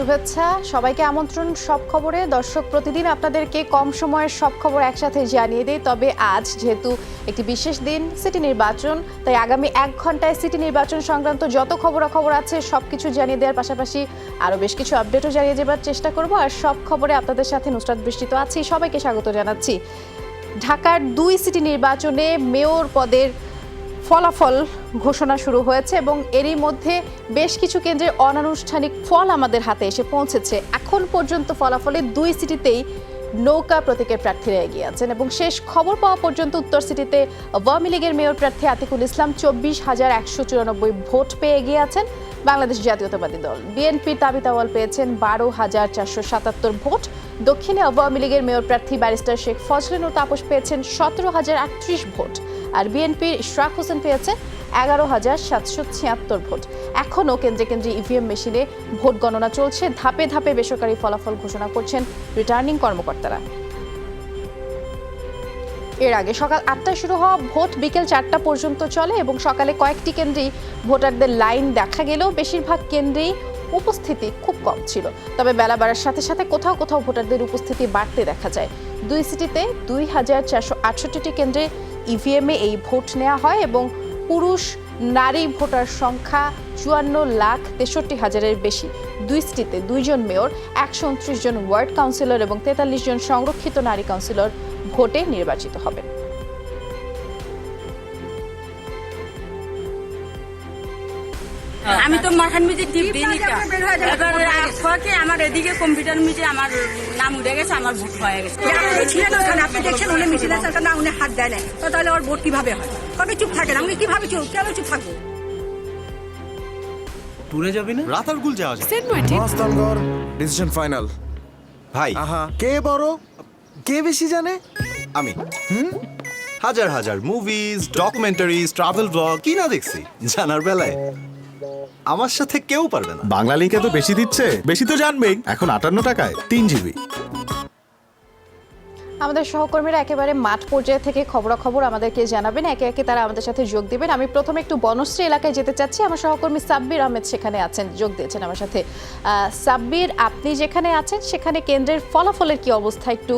শুভেচ্ছা সবাইকে আমন্ত্রণ সব খবরে। দর্শক, প্রতিদিন আপনাদেরকে কম সময়ের সব খবর একসাথে জানিয়ে দেই, তবে আজ যেহেতু একটি বিশেষ দিন, সিটি নির্বাচন, তাই আগামী 1 ঘন্টায় সিটি নির্বাচন সংক্রান্ত যত খবরাখবর আছে সবকিছু জানিয়ে দেওয়ার পাশাপাশি আরও বেশ কিছু আপডেটও জানিয়ে দেওয়ার চেষ্টা করব। আর সব খবরে আপনাদের সাথে নুসরাত বৃষ্টি তো আছি। সবাইকে স্বাগত জানাচ্ছি। ঢাকার 2 সিটি নির্বাচনে মেয়র পদের ফলাফল ঘোষণা শুরু হয়েছে এবং এরই মধ্যে বেশ কিছু কেন্দ্রের অনানুষ্ঠানিক ফল আমাদের হাতে এসে পৌঁছেছে। এখন পর্যন্ত ফলাফলে 2 সিটিতেই নৌকা প্রতীকের প্রার্থীরা এগিয়ে আছেন এবং শেষ খবর পাওয়া পর্যন্ত উত্তর সিটিতে আওয়ামী লীগের মেয়র প্রার্থী আতিকুল ইসলাম 24,194 ভোট পেয়ে এগিয়ে আছেন। বাংলাদেশ জাতীয়তাবাদী দল বিএনপির তাবিত আউয়াল পেয়েছেন 12,477 ভোট। দক্ষিণে আওয়ামী লীগের মেয়র প্রার্থী ব্যারিস্টার শেখ ফজলেনুর তাপস পেয়েছেন 17,038 ভোট, আর বিএনপির ইশরাক হোসেন পেয়েছেন 11,776 ভোট। এখনও কেন্দ্রে কেন্দ্রে ইভিএম মেশিনে ভোট গণনা চলছে। ধাপে ধাপে বেসরকারি ফলাফল ঘোষণা করছেন রিটার্নিং কর্মকর্তারা। এর আগে সকাল 8টায় শুরু হওয়া ভোট বিকেল 4টা পর্যন্ত চলে এবং সকালে কয়েকটি কেন্দ্রেই ভোটারদের লাইন দেখা গেলেও বেশিরভাগ কেন্দ্রেই উপস্থিতি খুব কম ছিল। তবে বেলা বাড়ার সাথে সাথে কোথাও কোথাও ভোটারদের উপস্থিতি বাড়তে দেখা যায়। 2 সিটিতে 2,468টি কেন্দ্রে ইভিএমে এই ভোট নেওয়া হয় এবং পুরুষ নারী ভোটার সংখ্যা 54,63,000-এর বেশি। 2 সিটিতে 2 জন মেয়র, 129 জন ওয়ার্ড কাউন্সিলর এবং 43 জন সংরক্ষিত নারী কাউন্সিলর ভোটে নির্বাচিত হবেন। আমি তো মার্কান মিজে টিপ দিই না। এবার আজকে আমার এদিকে কম্পিউটার মিজে আমার নাম উঠে গেছে, আমার ভোট হয়ে গেছে। আপনি ছিলেন ওখানে, আপনি দেখছেন উনি মিছিল আছে না, উনি হাত দেয় না, তো তাহলে ওর ভোট কিভাবে হয়? কবে চুপ থাকেন? আমি কিভাবে কেন চুপ থাকবো? টুরে যাবি না? রাতারগুল যাওয়া যায়। Mastanagar decision final. ভাই আহা, কে বড়, কে বেশি জানে? আমি হাজার হাজার মুভিজ, ডকুমেন্টারিজ, ট্রাভেল ব্লগ কি না দেখছি জানার বেলায় আমার সাথে কেউ পারবে না। বাংলা লিঙ্কে তো বেশি দিচ্ছে, বেশি তো জানবেই। এখন 58 টাকায় 3 জিবি। আমাদের সহকর্মীরা একেবারে মাঠ পর্যায়ে থেকে খবরাখবর আমাদেরকে জানাবেন, একে একে তারা আমাদের সাথে যোগ দিবেন। আমি প্রথমে একটু বনশ্রী এলাকায় যেতে চাচ্ছি। আমার সহকর্মী সাব্বির আহমেদ সেখানে আছেন, যোগ দিয়েছেন আমার সাথে। সাব্বির, আপনি যেখানে আছেন সেখানে কেন্দ্রের ফলাফলের কি অবস্থা একটু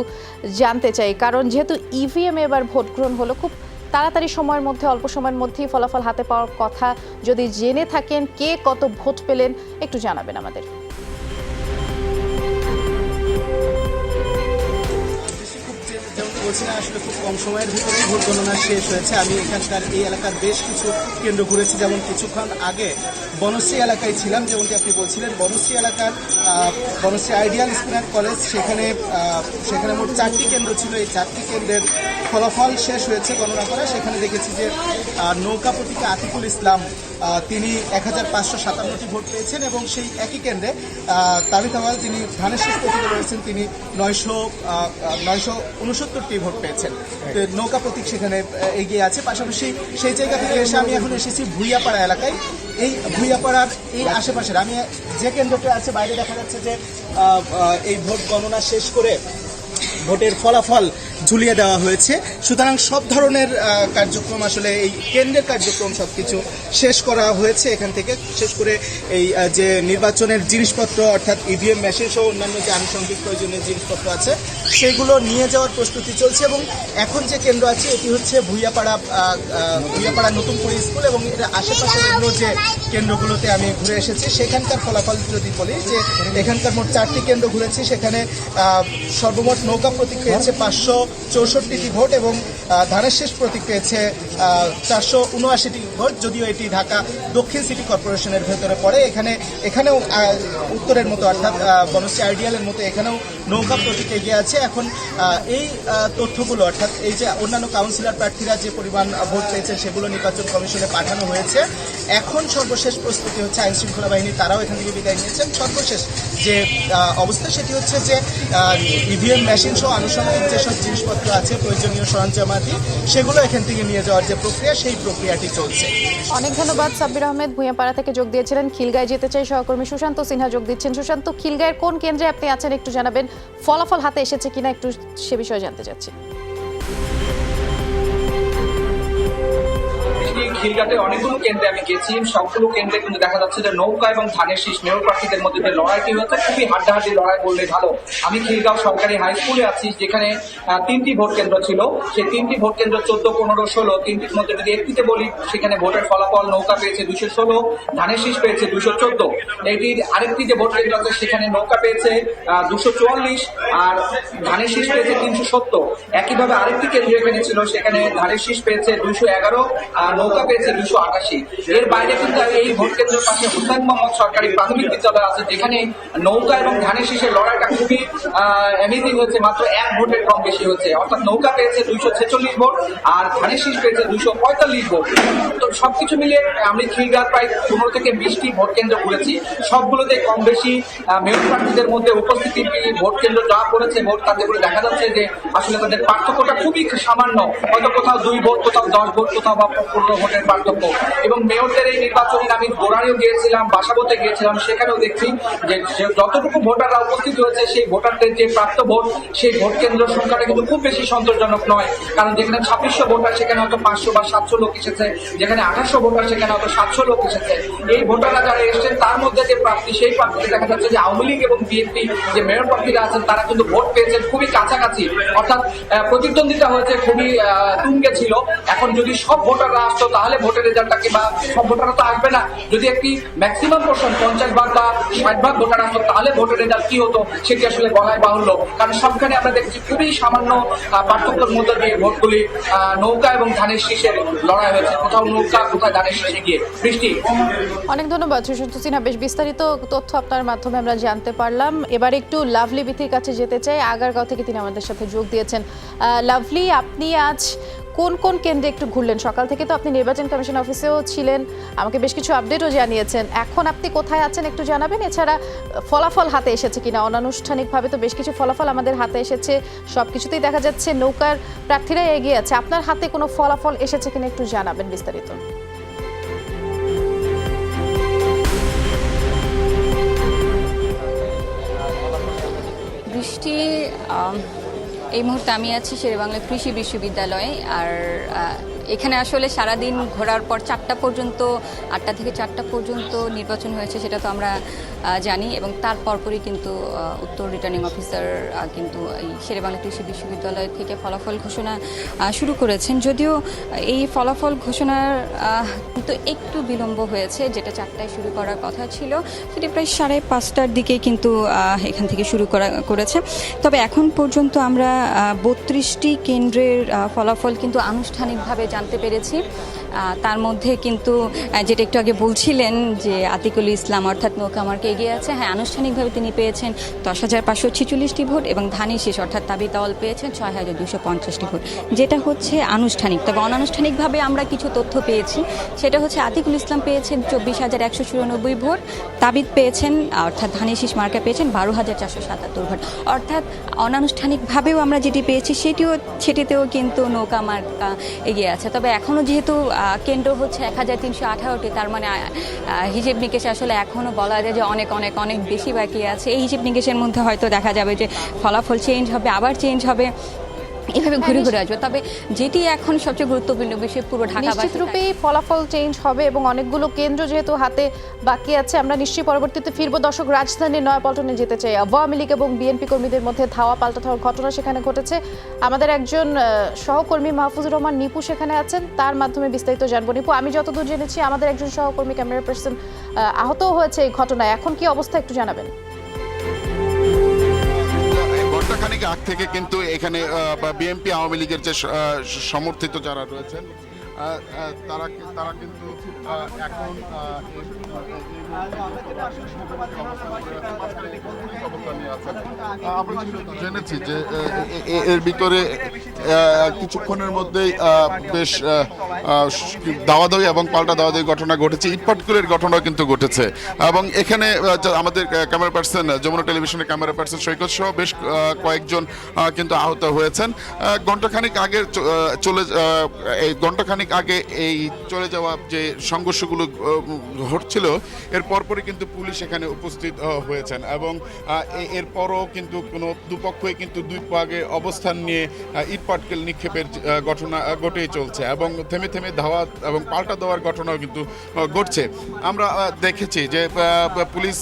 জানতে চাই, কারণ যেহেতু ইভিএম এবার ভোট গ্রহণ হলো, খুব তাড়াতাড়ি সময়ের মধ্যে, অল্প সময়ের মধ্যেই ফলাফল হাতে পাওয়ার কথা। যদি জেনে থাকেন কে কত ভোট পেলেন একটু জানাবেন আমাদের। বলছিলাম আসলে খুব কম সময়ের ভিতরেই ভোট গণনা শেষ হয়েছে। আমি এখানকার এই এলাকার বেশ কিছু কেন্দ্র ঘুরেছি, যেমন কিছুক্ষণ আগে বনশ্রী এলাকায় ছিলাম, যেমনটি আপনি বলছিলেন। বনশ্রী এলাকার Banasree ideal school and college, সেখানে মোট 4টি কেন্দ্র ছিল। এই 4টি কেন্দ্রের ফলাফল শেষ হয়েছে গণনা করা। সেখানে দেখেছি যে নৌকা প্রতীকে আতিকুল ইসলাম তিনি 1,557টি ভোট পেয়েছেন এবং সেই একই কেন্দ্রে তাবিত আউয়াল, তিনি ধানের শীষ প্রতীকে রয়েছেন, তিনি 969টি ভোট পেয়েছেন। নৌকা প্রতীক সেখানে এগিয়ে আছে। পাশাপাশি সেই জায়গা থেকে এসে আমি এখন এসেছি ভুইয়াপাড়া এলাকায়। এই ভুইয়াপাড়ার এই আশেপাশের আমি যে কেন্দ্রটা আছে, বাইরে দেখা যাচ্ছে যে এই ভোট গণনা শেষ করে ভোটের ফলাফল ঝুলিয়ে দেওয়া হয়েছে। সুতরাং সব ধরনের কার্যক্রম, আসলে এই কেন্দ্রের কার্যক্রম সবকিছু শেষ করা হয়েছে। এখান থেকে শেষ করে এই যে নির্বাচনের জিনিসপত্র, অর্থাৎ ইভিএম মেশিন সহ অন্যান্য যে আনুষঙ্গিক প্রয়োজনীয় জিনিসপত্র আছে সেগুলো নিয়ে যাওয়ার প্রস্তুতি চলছে। এবং এখন যে কেন্দ্র আছে এটি হচ্ছে ভুইয়াপাড়া নতুন করে স্কুল এবং এর আশেপাশের অন্য যে কেন্দ্রগুলোতে আমি ঘুরে এসেছি সেখানকার ফলাফল যদি বলি, যে এখানকার মোট 4টি কেন্দ্র ঘুরেছি। সেখানে সর্বমোট নৌকা প্রতীক পেয়েছে 564টি ভোট এবং ধানের শীষ প্রতীক পেয়েছে 479টি ভোট। যদিও এটি ঢাকা দক্ষিণ সিটি কর্পোরেশনের ভেতরে পড়ে। এখানেও উত্তরের মতো, অর্থাৎ বনশ্রী আইডিয়ালের মতো এখানেও নৌকা প্রতীক এগিয়ে আছে। এখন এই তথ্যগুলো, অর্থাৎ এই যে অন্যান্য কাউন্সিলর প্রার্থীরা যে পরিমাণ ভোট পেয়েছেন সেগুলো নির্বাচন কমিশনে পাঠানো হয়েছে। এখন সর্বশেষ প্রস্তুতি হচ্ছে আইন শৃঙ্খলা বাহিনী, তারাও এখান থেকে বিদায় নিয়েছেন। সর্বশেষ যে অবস্থা সেটি হচ্ছে যে ইভিএম মেশিন সহ আনুষঙ্গিক যেসব জিনিসপত্র আছে, প্রয়োজনীয় সরঞ্জামাদি, সেগুলো এখান থেকে নিয়ে যাওয়ার যে প্রক্রিয়া, সেই প্রক্রিয়াটি চলছে। অনেক ধন্যবাদ সাব্বির আহমেদ, ভুঁইয়াপাড়া থেকে যোগ দিয়েছিলেন। খিলগাঁয় যেতে চাই, সহকর্মী সুশান্ত সিনহা যোগ দিচ্ছেন। সুশান্ত, খিলগাঁয়ের কোন কেন্দ্রে আপনি আছেন একটু জানাবেন, ফলাফল হাতে এসেছে কিনা একটু সে বিষয়ে জানতে চাচ্ছি। খিলগাঁটে অনেকগুলো কেন্দ্রে আমি গেছি, সবগুলো কেন্দ্রে কিন্তু দেখা যাচ্ছে যে নৌকা এবং ধানের শীষ মেয়র প্রার্থীদের মধ্যে যে লড়াইটি হচ্ছে খুবই হাড্ডাহাড্ডি লড়াই বললে ভালো। আমি খিলগাঁও সরকারি হাই স্কুলে আছি, যেখানে 3টি ভোট কেন্দ্র ছিল। সেই 3টি ভোট কেন্দ্র 14, 15, 16, 3টির মধ্যে যদি একটিতে বলি, সেখানে ভোটের ফলাফল নৌকা পেয়েছে 216, ধানের শীষ পেয়েছে 214। এইটির আরেকটি যে ভোট কেন্দ্র আছে সেখানে নৌকা পেয়েছে 244 আর ধানের শীষ পেয়েছে 370। একইভাবে আরেকটি কেন্দ্র এখানে ছিল, সেখানে ধানের শীষ পেয়েছে 211 আর নৌকা পেয়েছে 288। এর বাইরে কিন্তু এই ভোট কেন্দ্রের পাশে হুসাইন মোহাম্মদ সরকারি প্রাথমিক বিদ্যালয় আছে, যেখানে নৌকা এবং ধানের শীষের লড়াইটা খুবই অ্যামেজিং হচ্ছে, মাত্র 1 ভোটের কম বেশি হচ্ছে। অর্থাৎ নৌকা পেয়েছে 246 ভোট আর ধানের শীষ পেয়েছে 245 ভোট। তো সবকিছু মিলিয়ে আমি খিলগাঁও প্রায় 15 থেকে 20টি ভোট কেন্দ্র ঘুরেছি, সবগুলোতে কম বেশি মেয়র প্রার্থীদের মধ্যে উপস্থিতি ভোট কেন্দ্র যা করেছে ভোট, তাতে করে দেখা যাচ্ছে যে আসলে তাদের পার্থক্যটা খুবই সামান্য, হয়তো কোথাও 2 ভোট, কোথাও 10 ভোট, কোথাও বা 15 ভোটের পার্থক্য। এবং মেয়রদের এই নির্বাচনে আমি গোড়ারেও গিয়েছিলাম, বাসাবোতে গিয়েছিলাম, সেখানেও দেখছি যে যতটুকু ভোটাররা উপস্থিত হয়েছে সেই ভোটারদের যে প্রাপ্ত ভোট, সেই ভোট কেন্দ্র সংখ্যাটা কিন্তু খুব বেশি সন্তোষজনক নয়। কারণ যেখানে 2600 ভোটার সেখানে হয়তো 500 বা 700 লোক এসেছে, যেখানে 2800 ভোটার সেখানে হয়তো 700 লোক এসেছে। এই ভোটাররা যারা এসেছেন তার মধ্যে যে প্রাপ্তি, সেই প্রাপ্তিতে দেখা যাচ্ছে যে আওয়ামী লীগ এবং বিএনপি যে মেয়র প্রার্থীরা আছেন তারা কিন্তু ভোট পেয়েছেন খুবই কাছাকাছি, অর্থাৎ প্রতিদ্বন্দ্বিতা হয়েছে খুবই তুঙ্গে ছিল। এখন যদি সব ভোটাররা আসতো তাহলে ভোটের রেজাল্টটাকে, বা সব ভোটাররা তো আসবে না, যদি একটি ম্যাক্সিমাম পোর্শন 50 ভাগ বা 60 ভাগ ভোটার আসতো তাহলে ভোটের রেজাল্ট কি হতো সেটি আসলে বলাই বাহুল্য। কারণ সবখানে আমরা দেখছি খুবই সামান্য পার্থক্যের মধ্যে দিয়ে ভোটগুলি নৌকা এবং ধানের শীষের লড়াই হয়েছে, কোথাও নৌকা, কোথাও ধানের শীষে গিয়ে। বৃষ্টি, অনেক ধন্যবাদ সুশান্ত সিনহা, বেশ বিস্তারিত তথ্য আপনার মাধ্যমে আমরা জানতে পারলাম। এবার একটু লাভলি বিথির কাছে যেতে চাই, আগারগাঁও থেকে তিনি আমাদের সাথে যোগ দিয়েছেন। লাভলি, আপনি আজ কোন কোন কেন্দ্রে একটু ঘুরলেন? সকাল থেকে তো আপনি নির্বাচন কমিশন অফিসেও ছিলেন, আমাকে বেশ কিছু আপডেটও জানিয়েছেন। এখন আপনি কোথায় আছেন একটু জানাবেন? এছাড়া ফলাফল হাতে এসেছে কিনা? অনানুষ্ঠানিকভাবে তো বেশ কিছু ফলাফল আমাদের হাতে এসেছে, সবকিছুতেই দেখা যাচ্ছে নৌকার প্রার্থীরাই এগিয়ে আছে। আপনার হাতে কোনো ফলাফল এসেছে কিনা একটু জানাবেন বিস্তারিত। বৃষ্টি, এই মুহূর্তে আমি আছি শেরেবাংলা কৃষি বিশ্ববিদ্যালয়ে। আর এখানে আসলে সারাদিন ঘোরার পর 4টা পর্যন্ত, 8টা থেকে 4টা পর্যন্ত নির্বাচন হয়েছে, সেটা তো আমরা জানি। এবং তার পরপরই কিন্তু উত্তর রিটার্নিং অফিসার কিন্তু এই শেরেবাংলা কৃষি বিশ্ববিদ্যালয় থেকে ফলাফল ঘোষণা শুরু করেছেন। যদিও এই ফলাফল ঘোষণার কিন্তু একটু বিলম্ব হয়েছে, যেটা 4টায় শুরু করার কথা ছিল সেটি প্রায় 5:30টার দিকে কিন্তু এখান থেকে শুরু করেছে। তবে এখন পর্যন্ত আমরা 32টি কেন্দ্রের ফলাফল কিন্তু আনুষ্ঠানিকভাবে জানতে পেরেছি। তার মধ্যে কিন্তু যেটা একটু আগে বলছিলেন যে আতিকুল ইসলাম অর্থাৎ নৌকামার্কে এগিয়ে আছে, হ্যাঁ, আনুষ্ঠানিকভাবে তিনি পেয়েছেন 10,546টি ভোট এবং ধানের শীষ অর্থাৎ তাবিত আওয়াল পেয়েছেন 6,250টি ভোট, যেটা হচ্ছে আনুষ্ঠানিক। তবে অনানুষ্ঠানিকভাবে আমরা কিছু তথ্য পেয়েছি, সেটা হচ্ছে আতিকুল ইসলাম পেয়েছেন 24,194 ভোট, তাবিত পেয়েছেন অর্থাৎ ধানের শীষ মার্কা পেয়েছেন 12,477 ভোট। অর্থাৎ অনানুষ্ঠানিকভাবেও আমরা যেটি পেয়েছি সেটিতেও কিন্তু নৌকা মার্কা এগিয়ে আছে। তবে এখনও যেহেতু কেন্দ্র হচ্ছে 1,318টি, তার মানে হিসেব নিকেশে আসলে এখনও বলা যায় যে অনেক অনেক অনেক বেশি বাকি আছে। এই হিসেব নিকেশের মধ্যে হয়তো দেখা যাবে যে ফলাফল চেঞ্জ হবে, আবার চেঞ্জ হবে, এভাবে ঘুরে ঘুরে আসবে। তবে যেটি এখন সবচেয়ে গুরুত্বপূর্ণ বিষয়, পুরো ঢাকা নিশ্চিত রূপেই ফলাফল চেঞ্জ হবে এবং অনেকগুলো কেন্দ্র যেহেতু হাতে বাকি আছে, আমরা নিশ্চয়ই পরবর্তীতে ফিরবো। দর্শক, রাজধানীর নয়াপল্টনে যেতে চাই। আওয়ামী লীগ এবং বিএনপি কর্মীদের মধ্যে ধাওয়া পাল্টা ধাওয়ার ঘটনা সেখানে ঘটেছে। আমাদের একজন সহকর্মী মাহফুজুর রহমান নিপু সেখানে আছেন, তার মাধ্যমে বিস্তারিত জানবো। নিপু, আমি যতদূর জেনেছি আমাদের একজন সহকর্মী ক্যামেরা পার্সন আহত হয়েছে এই ঘটনায়, এখন কি অবস্থা একটু জানাবেন? ঘণ্টাখানিক আগ থেকে কিন্তু এখানে বিএনপি আওয়ামী লীগের যে সমর্থিত যারা রয়েছেন তারা কিন্তু এখন আমরা জেনেছি যে এর ভিতরে কিছুক্ষণের মধ্যেই বেশ দাওয়াদাওয়ি এবং পাল্টা দাওয়াদাওয়ি ঘটনা ঘটেছে, ইটপাটকুলের ঘটনা কিন্তু ঘটেছে। এবং এখানে আমাদের ক্যামেরা পার্সন, যমুনা টেলিভিশনের ক্যামেরা পার্সন সৈকত সহ বেশ কয়েকজন কিন্তু আহত হয়েছেন। ঘণ্টাখানিক আগে ঘণ্টাখানিক আগে এই চলে যাওয়া যে সংঘর্ষগুলো ঘটছিল হয়েছিল এর পরপরই কিন্তু পুলিশ এখানে উপস্থিত হয়েছেন এবং এরপরও কিন্তু কোনো দুপক্ষই কিন্তু দুই পাগে অবস্থান নিয়ে ইট পাটকেল নিক্ষেপের ঘটনা ঘটেই চলছে এবং থেমে থেমে ধাওয়া এবং পাল্টা দেওয়ার ঘটনাও কিন্তু ঘটছে। আমরা দেখেছি যে পুলিশ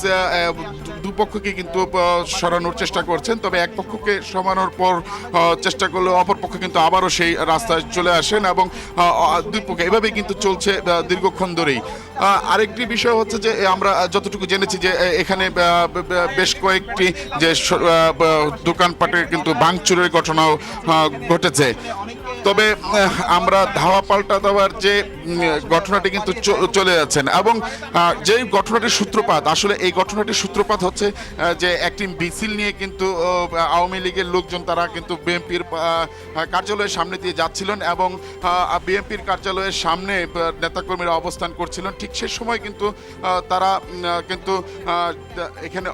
দুপক্ষকে কিন্তু সরানোর চেষ্টা করছেন, তবে এক পক্ষকে সরানোর পর চেষ্টা করলে অপর পক্ষ কিন্তু আবারও সেই রাস্তায় চলে আসেন এবং দুই পক্ষ এভাবেই কিন্তু চলছে দীর্ঘক্ষণ ধরেই। আরেকটি বিষয় হচ্ছে যে আমরা যতটুকু জেনেছি যে এখানে বেশ কয়েকটি যে দোকানপাটের কিন্তু ভাঙচুরের ঘটনাও ঘটেছে। তবে আমরা ধাওয়া পাল্টা দেওয়ার যে ঘটনাটি কিন্তু চলে যাচ্ছেন এবং যে ঘটনাটির সূত্রপাত, আসলে এই ঘটনাটির সূত্রপাত হচ্ছে যে একটি মিছিল নিয়ে কিন্তু আওয়ামী লীগের লোকজন তারা কিন্তু বিএনপির কার্যালয়ের সামনে দিয়ে যাচ্ছিলেন এবং বিএনপির কার্যালয়ের সামনে নেতাকর্মীরা অবস্থান করছিলেন। ঠিক সে সময় কিন্তু তারা কিন্তু এখানে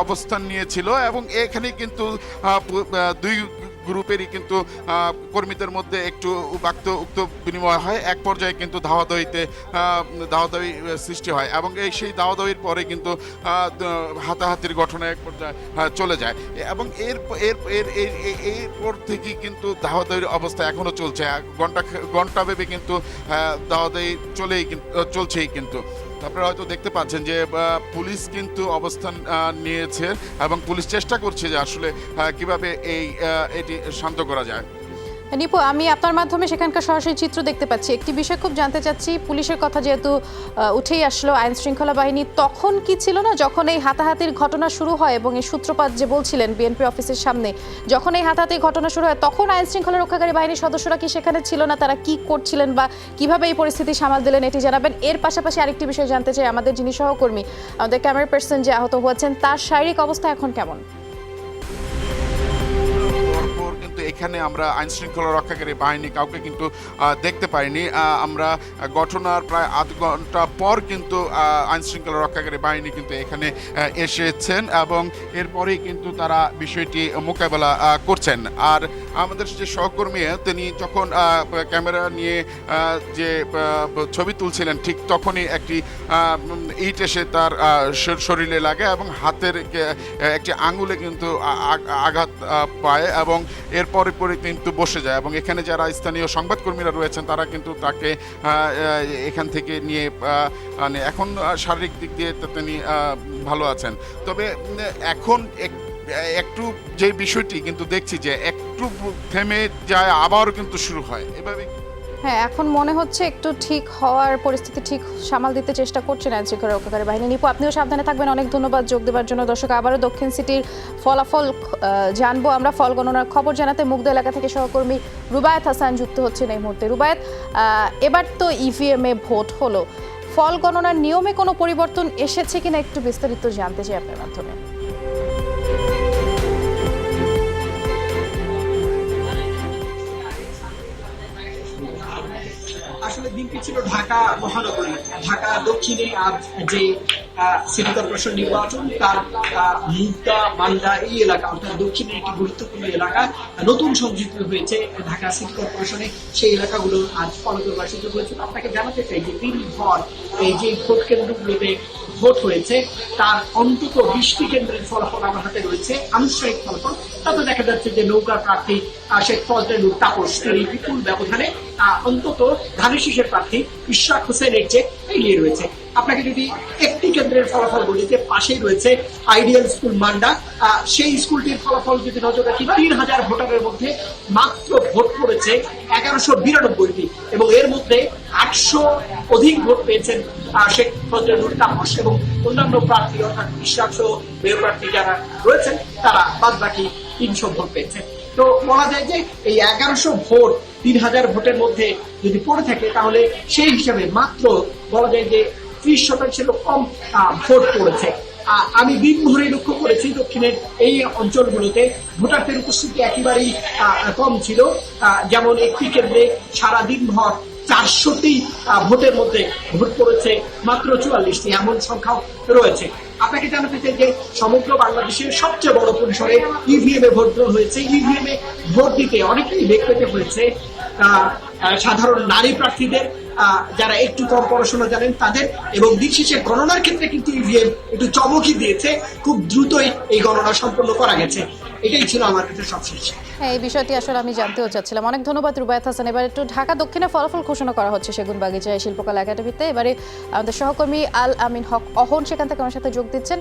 অবস্থান নিয়েছিল এবং এখানে কিন্তু দুই গ্রুপেরই কিন্তু কর্মীদের মধ্যে একটু উক্ত বিনিময় হয়। এক পর্যায়ে কিন্তু দাওয়াদাওয়ি সৃষ্টি হয় এবং সেই দাওয়াদাওয়ির পরে কিন্তু হাতাহাতির ঘটনা এক পর্যায়ে চলে যায় এবং এরপর থেকেই কিন্তু দাওয়াদাওয়ির অবস্থা এখনো চলছে। ঘন্টা ভেবে কিন্তু দাওয়াদাওয়ি চলছেই কিন্তু। আপনারা হয়তো দেখতে পাচ্ছেন যে পুলিশ কিন্তু অবস্থান নিয়েছে এবং পুলিশ চেষ্টা করছে যে আসলে কিভাবে এটি শান্ত করা যায়। নিপু, আমি আপনার মাধ্যমে সেখানকার সরাসরি চিত্র দেখতে পাচ্ছি। একটি বিষয় খুব জানতে চাচ্ছি, পুলিশের কথা যেহেতু উঠেই আসলো, আইন শৃঙ্খলা বাহিনী তখন কি ছিল না যখন এই হাতাহাতির ঘটনা শুরু হয় এবং এই সূত্রপাত যে বলছিলেন বিএনপি অফিসের সামনে, যখন এই হাতাহাতির ঘটনা শুরু হয় তখন আইন শৃঙ্খলা রক্ষাকারী বাহিনীর সদস্যরা কি সেখানে ছিল না? তারা কি করছিলেন বা কিভাবে এই পরিস্থিতি সামাল দিলেন এটি জানাবেন। এর পাশাপাশি আরেকটি বিষয় জানতে চাই, আমাদের যিনি সহকর্মী, আমাদের ক্যামেরা পার্সন যে আহত হয়েছেন, তার শারীরিক অবস্থা এখন কেমন? এখানে আমরা আইন শৃঙ্খলা রক্ষাকারী বাহিনী কাউকে কিন্তু দেখতে পাইনি। আমরা ঘটনার প্রায় আধ ঘন্টা পর কিন্তু আইন শৃঙ্খলা রক্ষাকারী বাহিনী কিন্তু এখানে এসেছেন এবং এরপরেই কিন্তু তারা বিষয়টি মোকাবেলা করছেন। আর আমাদের যে সহকর্মী তিনি যখন ক্যামেরা নিয়ে যে ছবি তুলছিলেন ঠিক তখনই একটি ইট এসে তার শরীরে লাগে এবং হাতের একটি আঙুলে কিন্তু আঘাত পায় এবং এরপরে কিন্তু বসে যায় এবং এখানে যারা স্থানীয় সংবাদকর্মীরা রয়েছেন তারা কিন্তু তাকে এখান থেকে নিয়ে মানে এখন শারীরিক দিক দিয়ে তিনি ভালো আছেন। তবে এখন একটু যে বিষয়টি কিন্তু দেখছি যে একটু থেমে যায় আবার কিন্তু শুরু হয় এভাবে। হ্যাঁ, এখন মনে হচ্ছে একটু ঠিক হওয়ার পরিস্থিতি ঠিক সামাল দিতে চেষ্টা করছেন আইন শৃঙ্খলা রক্ষাকারী বাহিনী। নিপু, আপনিও সাবধানে থাকবেন। অনেক ধন্যবাদ যোগ দেওয়ার জন্য। দর্শক, আবারও দক্ষিণ সিটির ফলাফল জানবো আমরা। ফল গণনার খবর জানাতে মুগ্ধ এলাকা থেকে সহকর্মী রুবায়েত হাসান যুক্ত হচ্ছেন এই মুহূর্তে। রুবায়েত, এবার তো ইভিএমে ভোট হলো, ফল গণনার নিয়মে কোনো পরিবর্তন এসেছে কিনা একটু বিস্তারিত জানতে চাই আপনার মাধ্যমে। আসলে দিনটি ছিল ঢাকা মহানগরী, ঢাকা দক্ষিণে আজ যে সিটি কর্পোরেশন নির্বাচন তার মুগদা, মান্দা এই এলাকা অর্থাৎ দক্ষিণের একটি গুরুত্বপূর্ণ এলাকা নতুন সংযুক্ত হয়েছে ঢাকা সিটি কর্পোরেশনে। সেই এলাকাগুলো আজ ফলাফল প্রকাশিত হয়েছিল। আপনাকে জানাতে চাই যে দিনভর এই যে ভোট কেন্দ্রগুলোতে ভোট হয়েছে তার অন্তত 20টি কেন্দ্রের ফলাফল আমার হাতে রয়েছে, আনুষ্ঠানিক ফলাফল। তাতে দেখা যাচ্ছে যে নৌকার প্রার্থী শেখ ফজলেনুর তাপস তিনি বিপুল ব্যবধানে অন্তত ধানের শীষের প্রার্থী ইশরাক হোসেনের চেয়ে এগিয়ে রয়েছে। আপনাকে যদি একটি কেন্দ্রের ফলাফল বলি যে পাশেই রয়েছে আইডিয়াল স্কুল মান্ডা, সেই স্কুলটির ফলাফল যদি নজর রাখি 3000 ভোটারের মধ্যে মাত্র ভোট পড়েছে 1192টি এবং এর মধ্যে 800 অধিক ভোট পেয়েছেন শেখ ফজলেনুর তাপস এবং অন্যান্য প্রার্থী অর্থাৎ ইশরাক সহ মেয়র প্রার্থী যারা রয়েছেন তারা বাদ বাকি 300 ভোট পেয়েছেন। তো বলা যায় যে এই 1100 ভোট 3000 ভোটের মধ্যে যদি পড়ে থাকে তাহলে সেই হিসাবে মাত্র বলা যায় যে 30% কম ভোট পড়েছে। আমি দিনভরে লক্ষ্য করেছি দক্ষিণের এই অঞ্চলগুলোতে ভোটারদের উপস্থিতি একেবারেই কম ছিল। যেমন একটি কেন্দ্রে সারা দিনভর 400টি ভোটের মধ্যে ভোট পড়েছে মাত্র 44টি, এমন সংখ্যাও রয়েছে। আপনাকে জানাতে চাই যে সমগ্র বাংলাদেশের সবচেয়ে বড় পরিসরে ইভিএম এ ভোট গ্রহণ হয়েছে। ইভিএম এ ভোট দিতে অনেকেই বেগ পেতে হয়েছে সাধারণ নারী প্রার্থীদের, যারা একটু কম পড়াশোনা জানেন তাদের, এবং দিন শেষে গণনার ক্ষেত্রে কিন্তু ইভিএম একটু চমকই দিয়েছে, খুব দ্রুতই এই গণনা সম্পন্ন করা গেছে। এটাই ছিল আমার কাছে সবশেষ। হ্যাঁ, এই বিষয়টি আসলে আমি জানতেও চাচ্ছিলাম। অনেক ধন্যবাদ রুবায়েত হাসান। এবার একটু ঢাকা দক্ষিণে ফলাফল ঘোষণা করা হচ্ছে সেগুনবাগিচায় শিল্পকলা একাডেমিতে। এবারে আমাদের সহকর্মী আল আমিন হক অহন সেখান থেকে আমার সাথে যোগ দিচ্ছেন।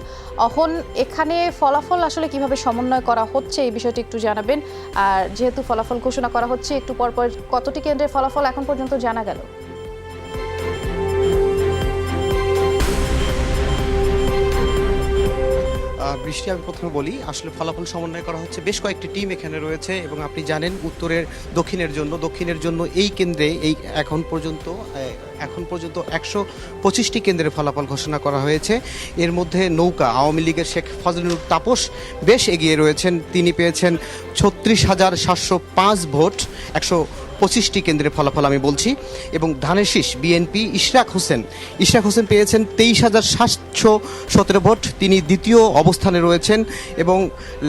অহন, এখানে ফলাফল আসলে কিভাবে সমন্বয় করা হচ্ছে এই বিষয়টি একটু জানাবেন। আর যেহেতু ফলাফল ঘোষণা করা হচ্ছে, একটু পরপর কতটি কেন্দ্রের ফলাফল এখন পর্যন্ত জানা গেল? বৃষ্টি, আমি প্রথমে বলি, আসলে ফলাফল সমন্বয় করা হচ্ছে, বেশ কয়েকটি টিম এখানে রয়েছে এবং আপনি জানেন উত্তরের দক্ষিণের জন্য এই কেন্দ্রে এখন পর্যন্ত 125টি কেন্দ্রের ফলাফল ঘোষণা করা হয়েছে। এর মধ্যে নৌকা আওয়ামী লীগের শেখ ফজলুল তাপস বেশ এগিয়ে রয়েছেন, তিনি পেয়েছেন 36,705 ভোট। 125টি কেন্দ্রের ফলাফল আমি বলছি। এবং ধানের শীষ বিএনপি ইশরাক হোসেন পেয়েছেন 23,717 ভোট, তিনি দ্বিতীয় অবস্থানে রয়েছেন। এবং